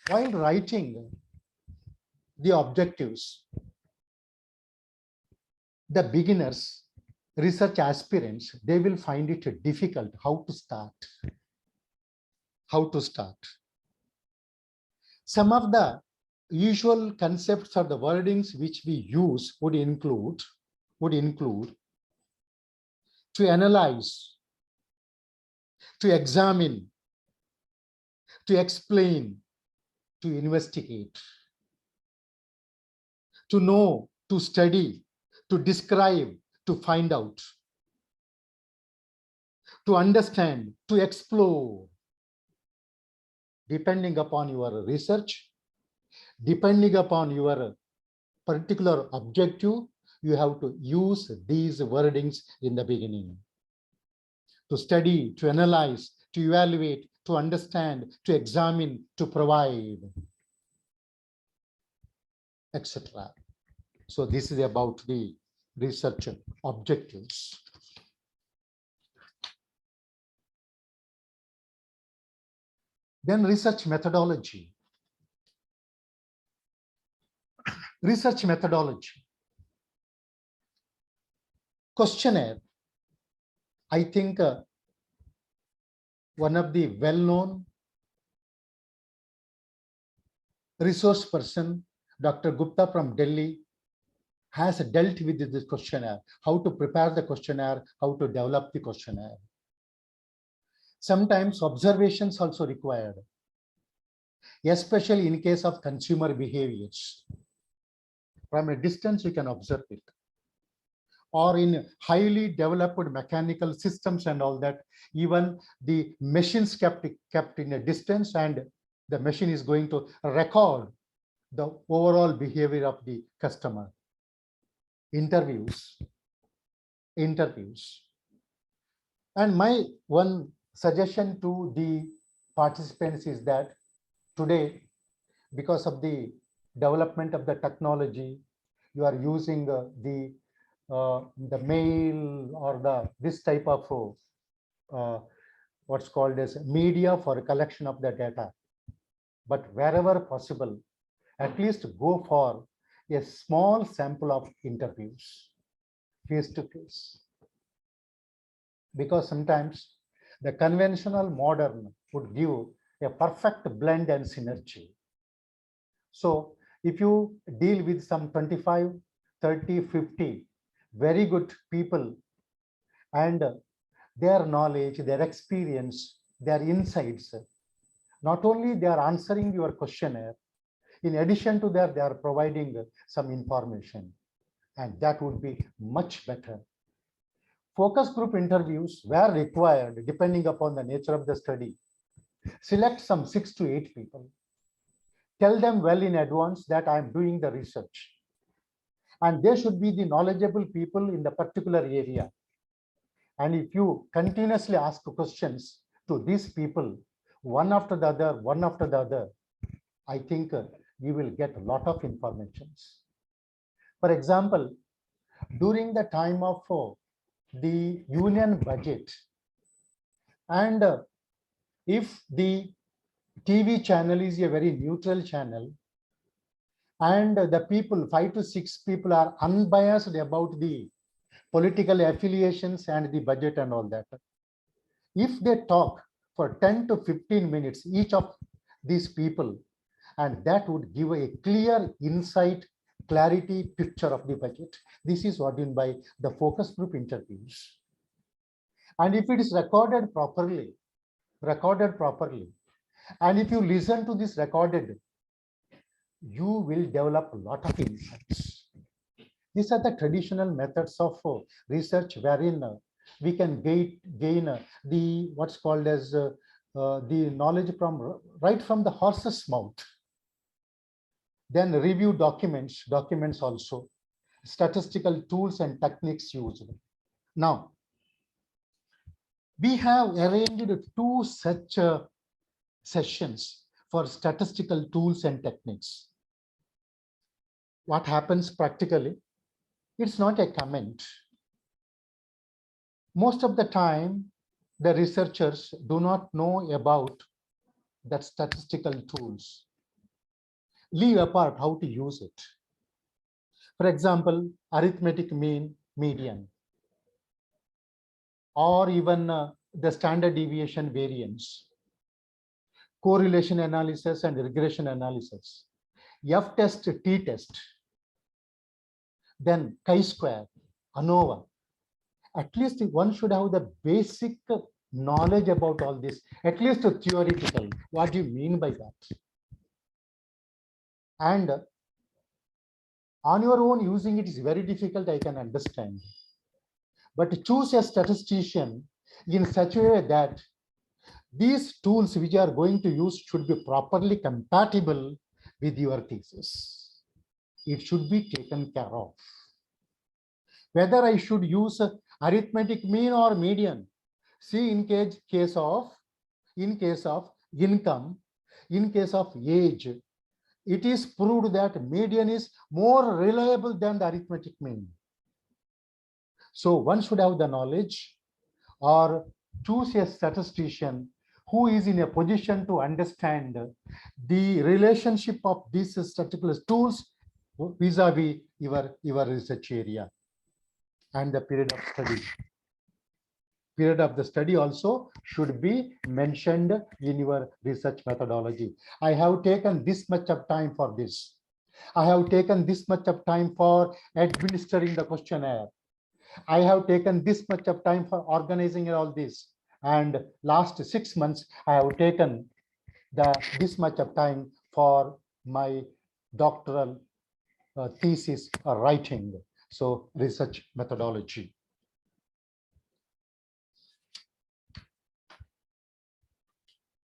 writing the objectives, the beginners, research aspirants, they will find it difficult how to start. Some of the usual concepts or the wordings which we use would include to analyze, to examine, to explain, to investigate, to know, to study, to describe, to find out, to understand, to explore. Depending upon your research, depending upon your particular objective, you have to use these wordings in the beginning. To study, to analyze, to evaluate, to understand, to examine, to provide, etc. So this is about the research objectives. Then research methodology. Research methodology. Questionnaire. I think one of the well-known resource person, Dr. Gupta from Delhi, has dealt with this questionnaire, how to prepare the questionnaire, how to develop the questionnaire. Sometimes observations also required, especially in case of consumer behaviors. From a distance, you can observe it. Or in highly developed mechanical systems and all that, even the machines kept in a distance, and the machine is going to record the overall behavior of the customer. Interviews. And my one suggestion to the participants is that today, because of the development of the technology, you are using the mail or this type of what's called as media for collection of the data. But wherever possible, at least go for a small sample of interviews face to face. Because sometimes the conventional modern would give a perfect blend and synergy. So if you deal with some 25, 30, 50 very good people, and their knowledge, their experience, their insights, not only they are answering your questionnaire, in addition to that, they are providing some information, and that would be much better. Focus group interviews were required depending upon the nature of the study. Select some 6 to 8 people. Tell them well in advance that I am doing the research. And they should be the knowledgeable people in the particular area. And if you continuously ask questions to these people, one after the other, I think you will get a lot of information. For example, during the time of the union budget, and if the TV channel is a very neutral channel, and the people, 5 to 6 people, are unbiased about the political affiliations and the budget and all that. If they talk for 10 to 15 minutes, each of these people, and that would give a clear insight, clarity picture of the budget. This is what meant by the focus group interviews. And if it is recorded properly, and if you listen to this recorded, you will develop a lot of insights. These are the traditional methods of research wherein we can gain the what's called as the knowledge from right from the horse's mouth. Then review documents also, statistical tools and techniques used. Now, we have arranged 2 such sessions for statistical tools and techniques. What happens practically? It's not a comment. Most of the time, the researchers do not know about that statistical tools. Leave apart how to use it. For example, arithmetic mean, median, or even the standard deviation variance, correlation analysis and regression analysis, F-test, T-test, then chi-square, ANOVA. At least one should have the basic knowledge about all this, at least theoretical. What do you mean by that? And on your own using it is very difficult, I can understand. But choose a statistician in such a way that these tools which you are going to use should be properly compatible with your thesis. It should be taken care of. Whether I should use arithmetic mean or median. See, in case of income, in case of age, it is proved that median is more reliable than the arithmetic mean. So one should have the knowledge or choose a statistician who is in a position to understand the relationship of these statistical tools vis-a-vis your research area and the period of study. Period of the study also should be mentioned in your research methodology. I have taken this much of time for this. I have taken this much of time for administering the questionnaire. I have taken this much of time for organizing all this. And last 6 months, I have taken this much of time for my doctoral thesis writing. So research methodology.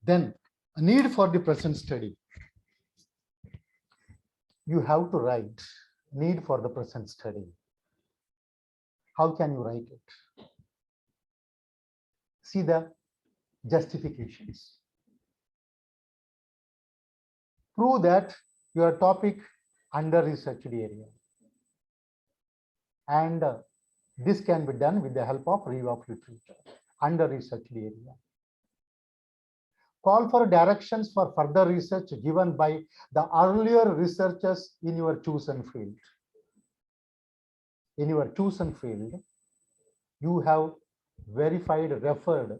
Then a need for the present study. You have to write need for the present study. How can you write it? See the justifications. Prove that your topic under researched area. And this can be done with the help of review of literature under researched area. Call for directions for further research given by the earlier researchers in your chosen field. In your chosen field, you have verified, referred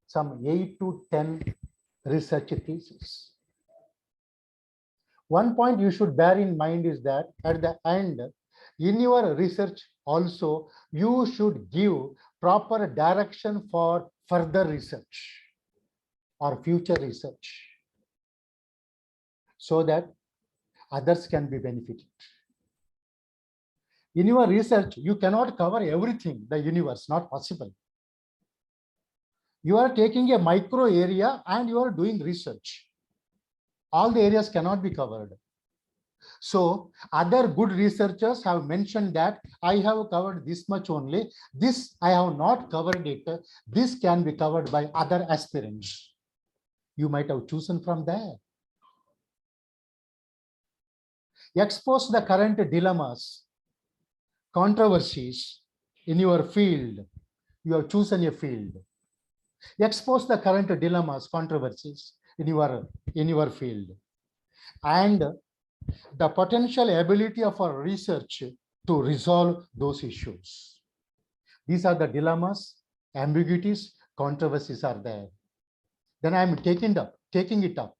some 8 to 10 research theses. One point you should bear in mind is that at the end, in your research also, you should give proper direction for further research or future research so that others can be benefited. In your research, you cannot cover everything, the universe, not possible. You are taking a micro area and you are doing research. All the areas cannot be covered. So other good researchers have mentioned that I have covered this much only. This I have not covered it. This can be covered by other aspirants. You might have chosen from there. Expose the current dilemmas, controversies in your field. You have chosen a field. Expose the current dilemmas, controversies, in your field, and the potential ability of our research to resolve those issues. These are the dilemmas, ambiguities, controversies are there. Then I'm taking it up.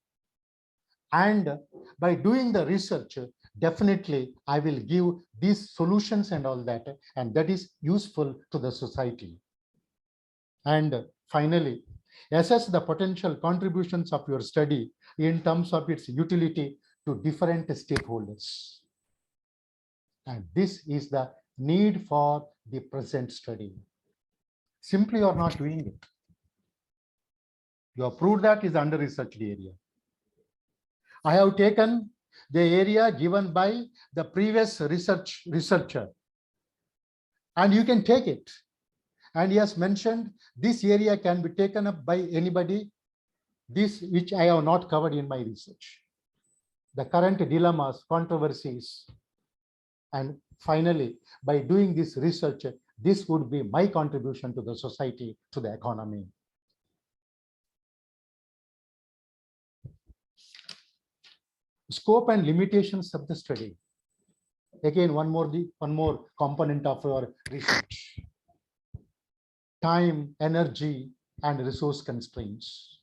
And by doing the research, definitely I will give these solutions and all that, and that is useful to the society. And finally, assess the potential contributions of your study in terms of its utility to different stakeholders. And this is the need for the present study. Simply you're not doing it. You have proved that is under researched area. I have taken the area given by the previous researcher, and you can take it. And he has mentioned this area can be taken up by anybody, this which I have not covered in my research. The current dilemmas, controversies, and finally, by doing this research, this would be my contribution to the society, to the economy. Scope and limitations of the study. Again, one more component of our research. Time, energy, and resource constraints.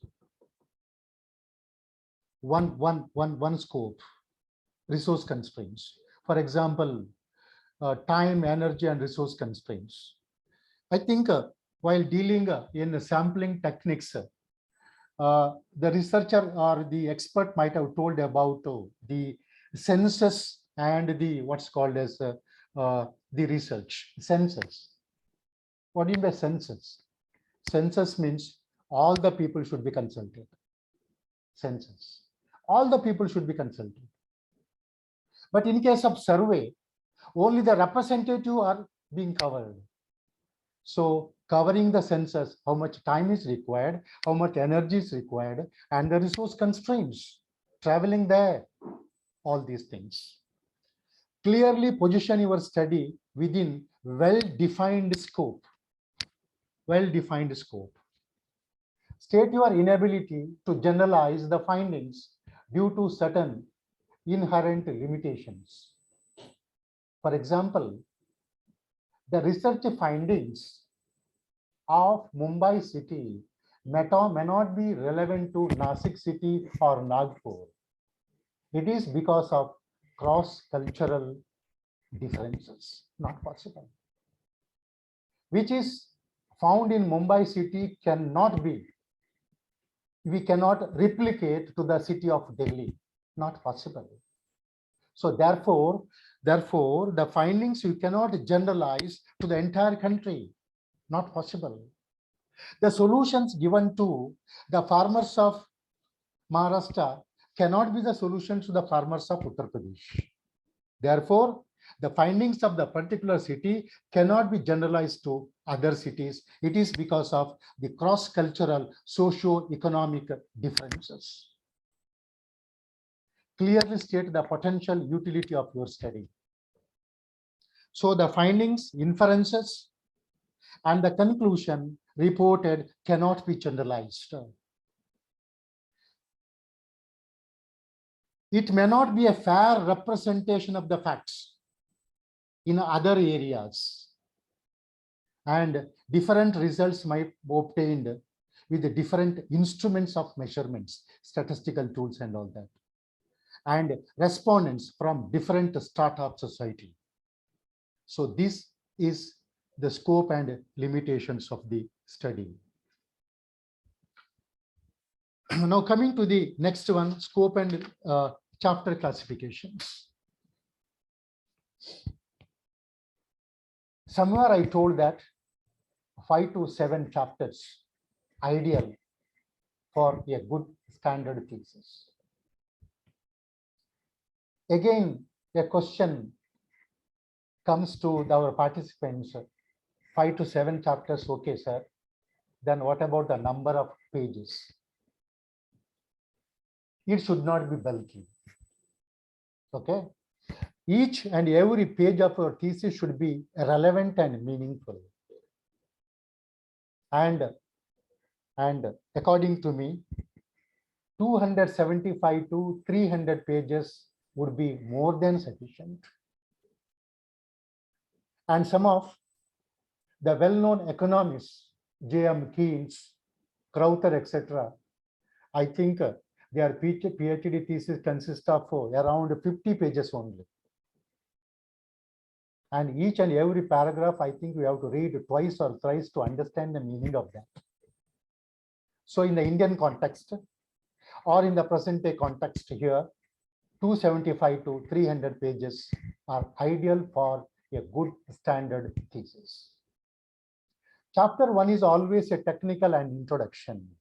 One scope, resource constraints. For example, time, energy, and resource constraints. I think while dealing in sampling techniques, the researcher or the expert might have told about the census and the what's called as the research census. What do you mean by census? Census means all the people should be consulted. Census, all the people should be consulted. But in case of survey, only the representative are being covered. So covering the census, how much time is required, how much energy is required, and the resource constraints, traveling there, all these things. Clearly position your study within well-defined scope. Well-defined scope. State your inability to generalize the findings due to certain inherent limitations. For example, the research findings of Mumbai city may not be relevant to Nasik city or Nagpur. It is because of cross-cultural differences, not possible. Which is found in Mumbai city cannot be, we cannot replicate to the city of Delhi, not possible. So therefore, the findings you cannot generalize to the entire country, not possible. The solutions given to the farmers of Maharashtra cannot be the solutions to the farmers of Uttar Pradesh. Therefore, the findings of the particular city cannot be generalized to other cities. It is because of the cross-cultural, socio-economic differences. Clearly state the potential utility of your study. So the findings, inferences, and the conclusion reported cannot be generalized. It may not be a fair representation of the facts in other areas, and different results might be obtained with the different instruments of measurements, statistical tools and all that, and respondents from different strata of society. So this is the scope and limitations of the study. Now coming to the next one, scope and chapter classifications. Somewhere I told that 5 to 7 chapters ideal for a good standard thesis. Again, a question comes to our participants, 5 to 7 chapters, okay, sir. Then what about the number of pages? It should not be bulky. Okay. Each and every page of your thesis should be relevant and meaningful. And according to me, 275 to 300 pages would be more than sufficient. And some of the well-known economists, J.M. Keynes, Crowther, etc., I think their PhD thesis consists of around 50 pages only. And each and every paragraph, I think we have to read twice or thrice to understand the meaning of that. So in the Indian context, or in the present day context here, 275 to 300 pages are ideal for a good standard thesis. Chapter 1 is always a technical and introduction.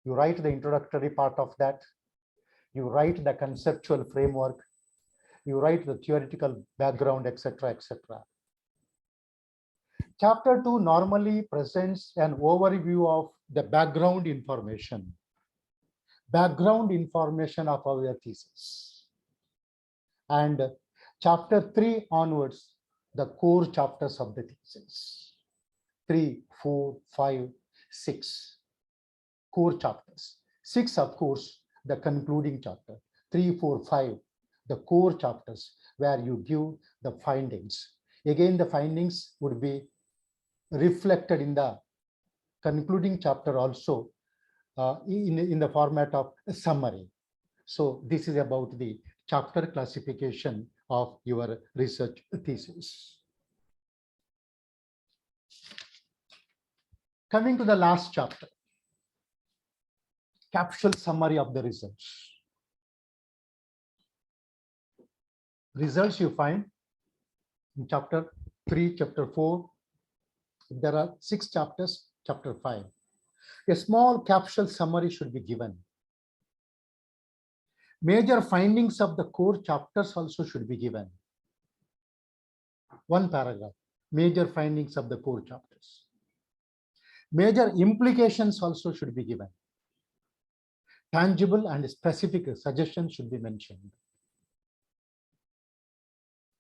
You write the introductory part of that. You write the conceptual framework. You write the theoretical background, etc., etc. Chapter 2 normally presents an overview of the background information of our thesis. And chapter 3 onwards, the core chapters of the thesis. 3, 4, 5, 6 core chapters. 6, of course, the concluding chapter. 3, 4, 5, the core chapters where you give the findings. Again, the findings would be reflected in the concluding chapter also in the format of a summary. So this is about the chapter classification of your research thesis. Coming to the last chapter, capsule summary of the results. Results you find in chapter 3, chapter 4. There are 6 chapters, chapter 5. A small capsule summary should be given. Major findings of the core chapters also should be given. 1 paragraph, major findings of the core chapters. Major implications also should be given. Tangible and specific suggestions should be mentioned.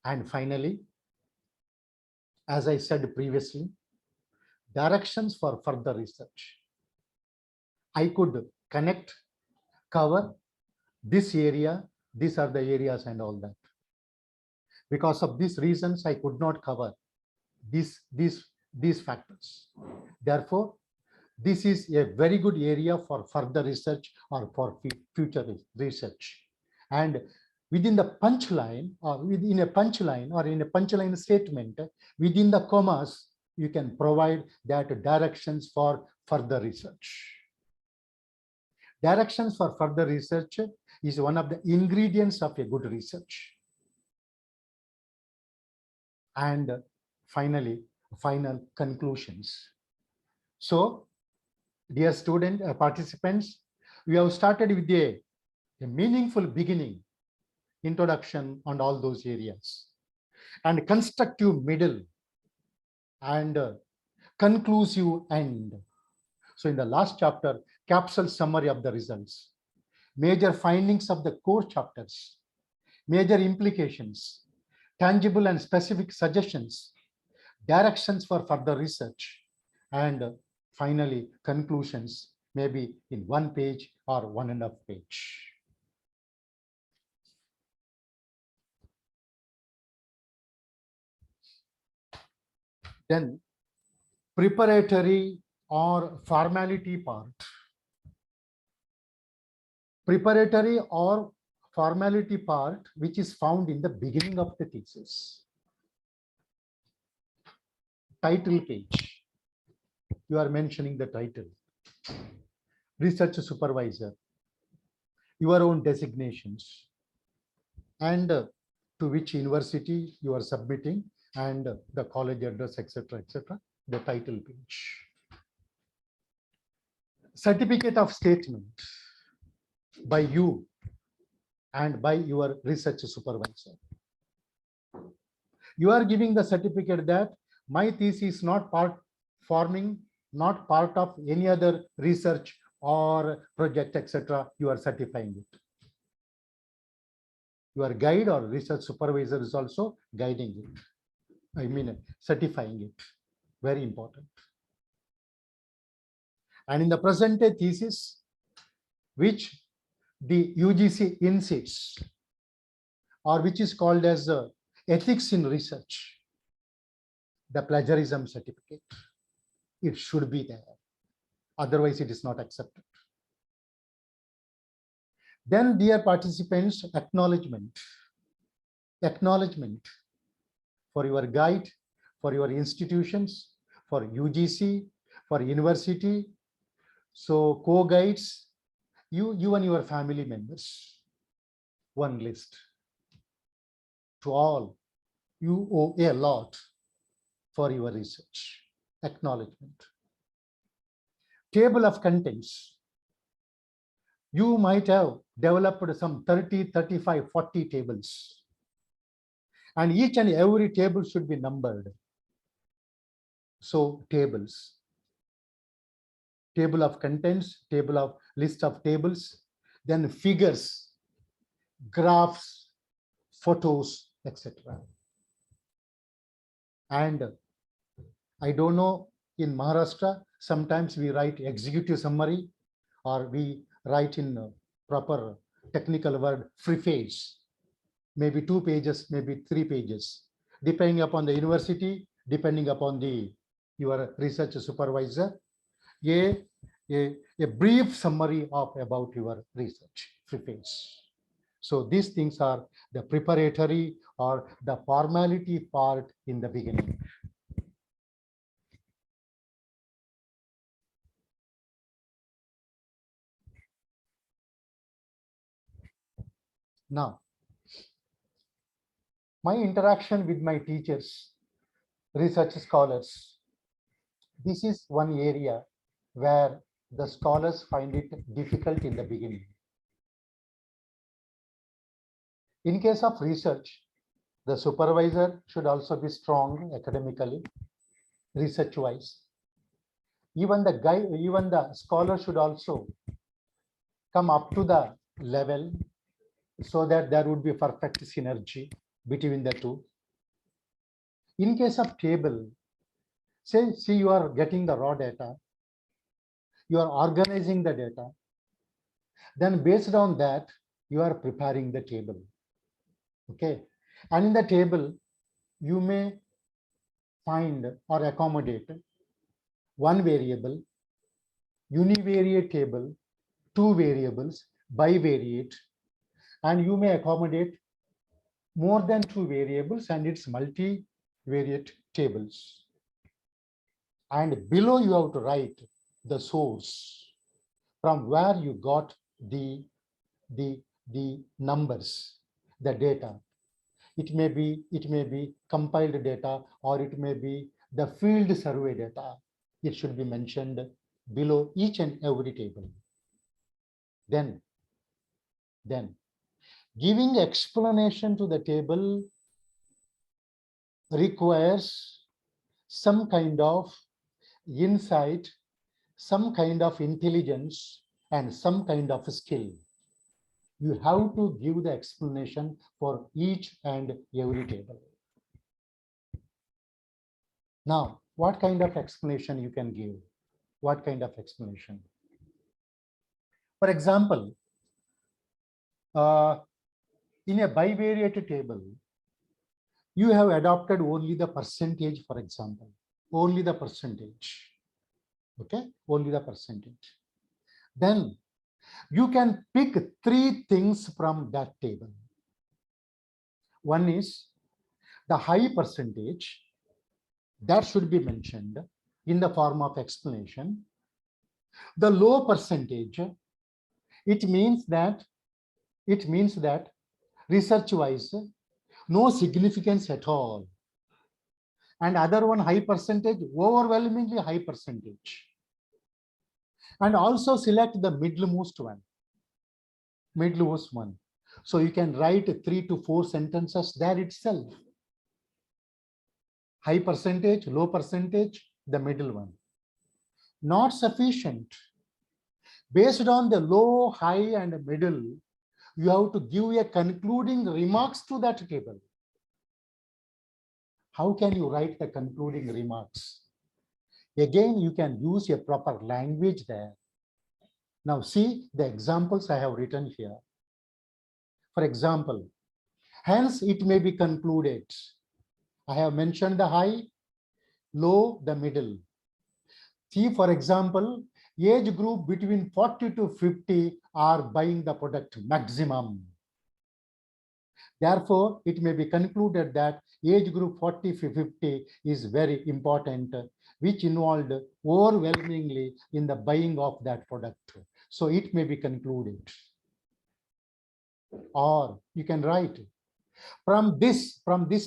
And finally, as I said previously, directions for further research. I could connect, cover this area, these are the areas and all that. Because of these reasons, I could not cover these factors. Therefore, this is a very good area for further research or for future research. And within the punchline or within a punchline or in a punchline statement, within the commas, you can provide that directions for further research. Directions for further research is one of the ingredients of a good research. And finally, final conclusions. So, dear student participants, we have started with a meaningful beginning, introduction on all those areas, and constructive middle and conclusive end. So in the last chapter, capsule summary of the results, major findings of the core chapters, major implications, tangible and specific suggestions, directions for further research, and finally conclusions, maybe in 1 page or 1.5 page. Then preparatory or formality part. Preparatory or formality part, which is found in the beginning of the thesis. Title page. You are mentioning the title. Research supervisor. Your own designations. And to which university you are submitting, and the college address, etc., etc., the title page. Certificate of statement by you and by your research supervisor. You are giving the certificate that my thesis is not part of any other research or project, etc. You are certifying it. Your guide or research supervisor is also guiding it. I mean, certifying it. Very important. And in the present day thesis, which the UGC insists, or which is called as ethics in research, the plagiarism certificate. It should be there. Otherwise, it is not accepted. Then, dear participants, acknowledgement. Acknowledgement for your guide, for your institutions, for UGC, for university. So co-guides, you and your family members. One list. To all, you owe a lot for your research. Acknowledgement. Table of contents. You might have developed some 30, 35, 40 tables. And each and every table should be numbered. So tables. Table of contents, table of list of tables, then figures, graphs, photos, etc. And I don't know, in Maharashtra, sometimes we write executive summary, or we write in proper technical word preface, maybe 2 pages, maybe 3 pages, depending upon the university, depending upon your research supervisor. A brief summary of about your research preface. So these things are the preparatory or the formality part in the beginning. Now, my interaction with my teachers, research scholars, this is one area where the scholars find it difficult in the beginning. In case of research, the supervisor should also be strong academically, research-wise. Even the scholar should also come up to the level so that there would be perfect synergy between the two. In case of table, see you are getting the raw data, you are organizing the data, then based on that, you are preparing the table. Okay. And in the table, you may find or accommodate one variable, univariate table, two variables, bivariate, and you may accommodate more than two variables and its multivariate tables. And below you have to write the source from where you got the numbers, the data. It may be compiled data, or it may be the field survey data. It should be mentioned below each and every table. Then giving explanation to the table requires some kind of insight, some kind of intelligence, and some kind of skill. You have to give the explanation for each and every table. Now, what kind of explanation you can give? What kind of explanation? For example, in a bivariate table, you have adopted only the percentage, for example, only the percentage. Okay, only the percentage. Then you can pick 3 things from that table. One is the high percentage, that should be mentioned in the form of explanation. The low percentage, it means that research wise, no significance at all. And other one, high percentage, overwhelmingly high percentage. And also select the middlemost one. So you can write 3 to 4 sentences there itself. High percentage, low percentage, the middle one. Not sufficient. Based on the low, high, and middle, you have to give a concluding remarks to that table. How can you write the concluding remarks? Again, you can use a proper language there. Now see the examples I have written here. For example, hence it may be concluded. I have mentioned the high, low, the middle. See, for example, age group between 40 to 50 are buying the product maximum. Therefore, it may be concluded that age group 40 to 50 is very important, which involved overwhelmingly in the buying of that product. So it may be concluded. Or you can write, from this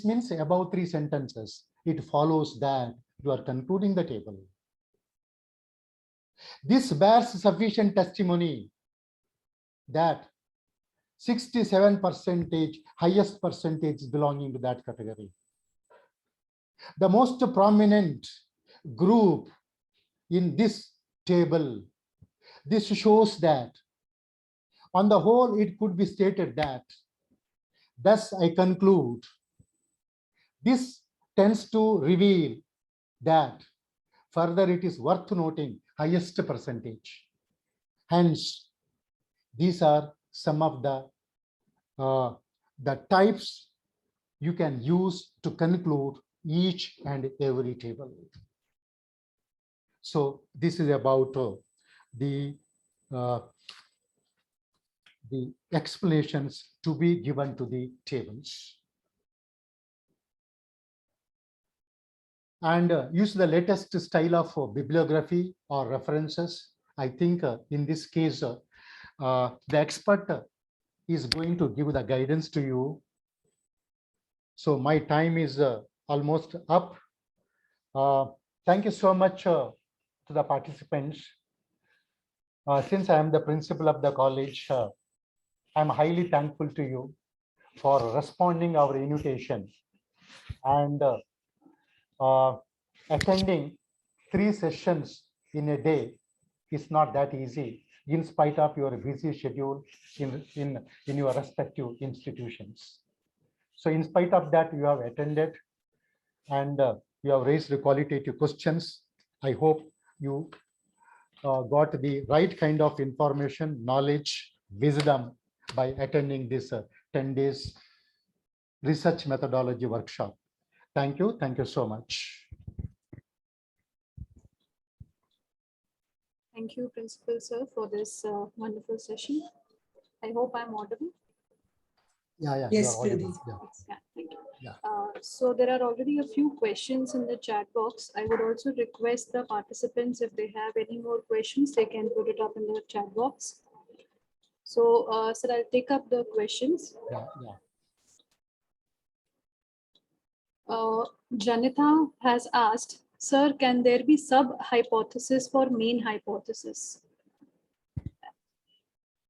means above 3 sentences, it follows that you are concluding the table. This bears sufficient testimony that 67% highest percentage belonging to that category. The most prominent group in this table, this shows that on the whole, it could be stated that, thus I conclude, this tends to reveal that further it is worth noting highest percentage. Hence, these are some of the types you can use to conclude each and every table. So this is about the explanations to be given to the tables. And use the latest style of bibliography or references. I think in this case, the expert is going to give the guidance to you. So my time is almost up. Thank you so much to the participants. Since I am the principal of the college, I'm highly thankful to you for responding our invitation and attending 3 sessions in a day is not that easy, in spite of your busy schedule in your respective institutions. So in spite of that, you have attended and you have raised the qualitative questions. I hope you got the right kind of information, knowledge, wisdom by attending this 10 days research methodology workshop. Thank you. Thank you so much. Thank you, Principal Sir, for this wonderful session. I hope I'm audible. Yeah, Yes, you are audible. Preeti. Yeah. Yeah, thank you. Yeah. So there are already a few questions in the chat box. I would also request the participants, if they have any more questions, they can put it up in the chat box. So, sir, I'll take up the questions. Yeah. Janitha has asked, sir, can there be sub-hypothesis for main hypothesis?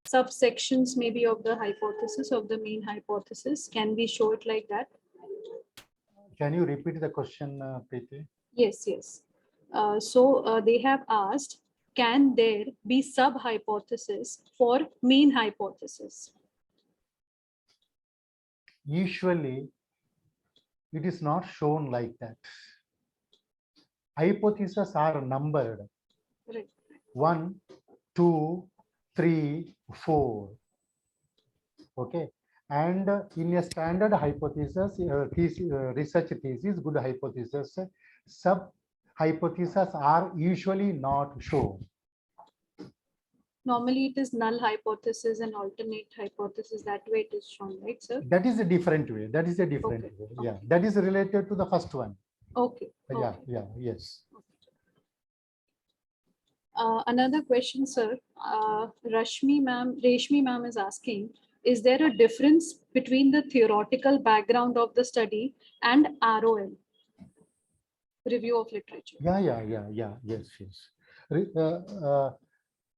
Subsections maybe of the hypothesis of the main hypothesis. Can we show it like that? Can you repeat the question, Preeti? Yes. So they have asked, can there be sub-hypothesis for main hypothesis? Usually, it is not shown like that. Hypotheses are numbered. Right. 1, 2, 3, 4. Okay. And in a standard hypothesis, research thesis, good hypothesis, sub-hypotheses are usually not shown. Normally it is null hypothesis and alternate hypothesis. That way it is shown, right, sir? That is a different way. That is a different Okay. way. Yeah. That is related to the first one. Okay. Yeah. Yes. Another question, sir. Reshmi ma'am is asking, is there a difference between the theoretical background of the study and ROL, review of literature? Yeah. Yes.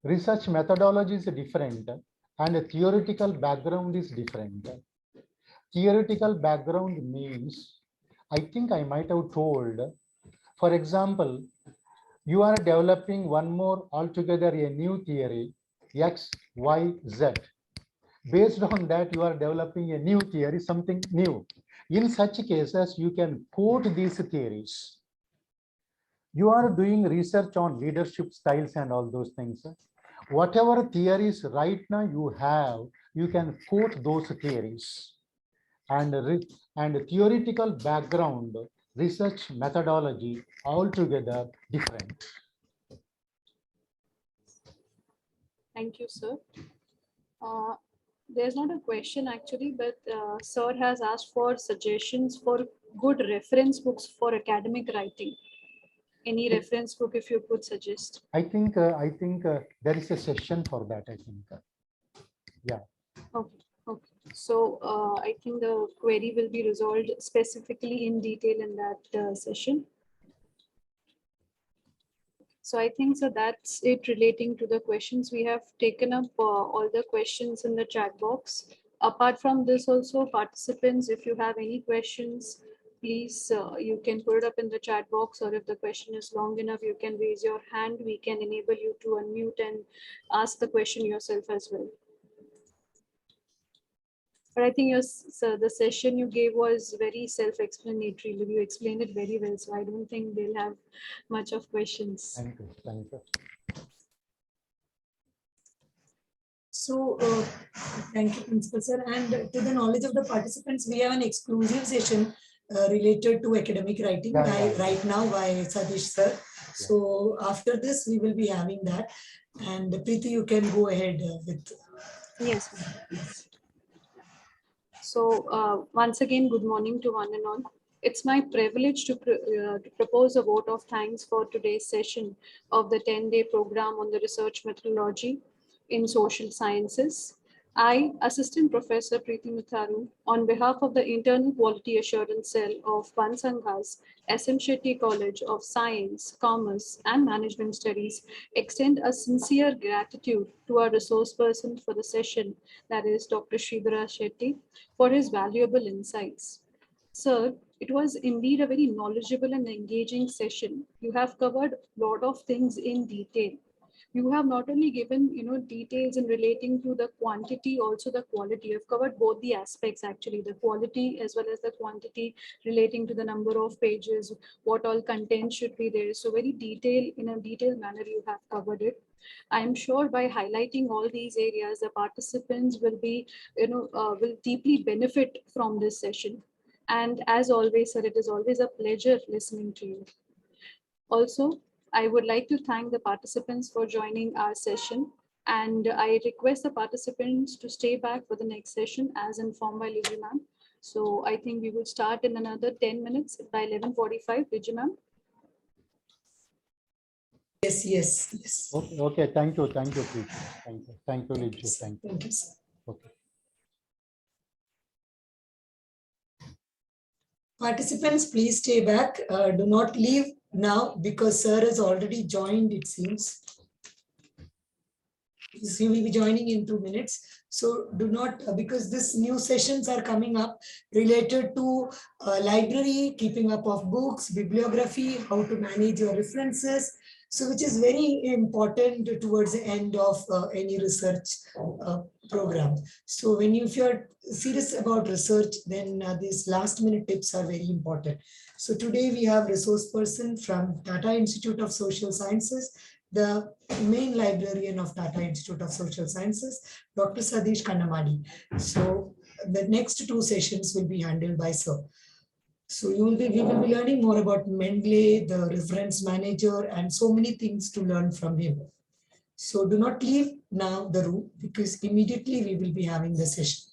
Research methodology is different and a theoretical background is different. Theoretical background means, I think I might have told, for example, you are developing one more altogether a new theory, X, Y, Z. Based on that, you are developing a new theory, something new. In such cases, you can quote these theories. You are doing research on leadership styles and all those things. whatever theories right now you can quote those theories, and theoretical background, research methodology altogether different. Thank you, sir. There's not a question actually, but sir has asked for suggestions for good reference books for academic writing. Any reference book if you could suggest? I think there is a session for that, I think. Yeah. Okay, okay. So I think the query will be resolved specifically in detail in that session. So I think so that's it relating to the questions. We have taken up all the questions in the chat box. Apart from this also, participants, if you have any questions, please you can put it up in the chat box, or if the question is long enough, you can raise your hand. We can enable you to unmute and ask the question yourself as well. But I think the session you gave was very self-explanatory. You explained it very well, so I don't think they'll have much of questions. Thank you. Thank you. So thank you, Principal Sir. And to the knowledge of the participants, we have an exclusive session related to academic writing right now by Satish Sir. So after this, we will be having that. And Preeti, you can go ahead with. Yes. So once again, good morning to one and all. It's my privilege to propose a vote of thanks for today's session of the 10-day program on the research methodology in social sciences. I, Assistant Professor Preeti Mitharu, on behalf of the Internal Quality Assurance Cell of Bansangha's SM Shetty College of Science, Commerce and Management Studies, extend a sincere gratitude to our resource person for the session, that is Dr. Sridhara Shetty, for his valuable insights. Sir, it was indeed a very knowledgeable and engaging session. You have covered a lot of things in detail. You have not only given details in relating to the quantity, also the quality. You've covered both the aspects actually, the quality as well as the quantity relating to the number of pages, what all content should be there. So very detailed, in a detailed manner you have covered it. I'm sure by highlighting all these areas, the participants will be, will deeply benefit from this session. And as always, sir, it is always a pleasure listening to you. Also, I would like to thank the participants for joining our session, and I request the participants to stay back for the next session as informed by Liji ma'am. So I think we will start in another 10 minutes by 11:45, Liji ma'am. Yes. Okay. Thank you, Preeti. Thank you, Liji. Thank you. Thank you, sir. Okay. Participants, please stay back. Do not leave now because sir has already joined, it seems. He will be joining in 2 minutes. So do not, because these new sessions are coming up related to library, keeping up of books, bibliography, how to manage your references. So which is very important towards the end of any research program. So if you're serious about research, then these last minute tips are very important. So today we have resource person from Tata Institute of Social Sciences, the main librarian of Tata Institute of Social Sciences, Dr. Satish Kannamadi. So the next 2 sessions will be handled by sir. So we will be learning more about Mendeley, the reference manager, and so many things to learn from him. So do not leave now the room because immediately we will be having the session.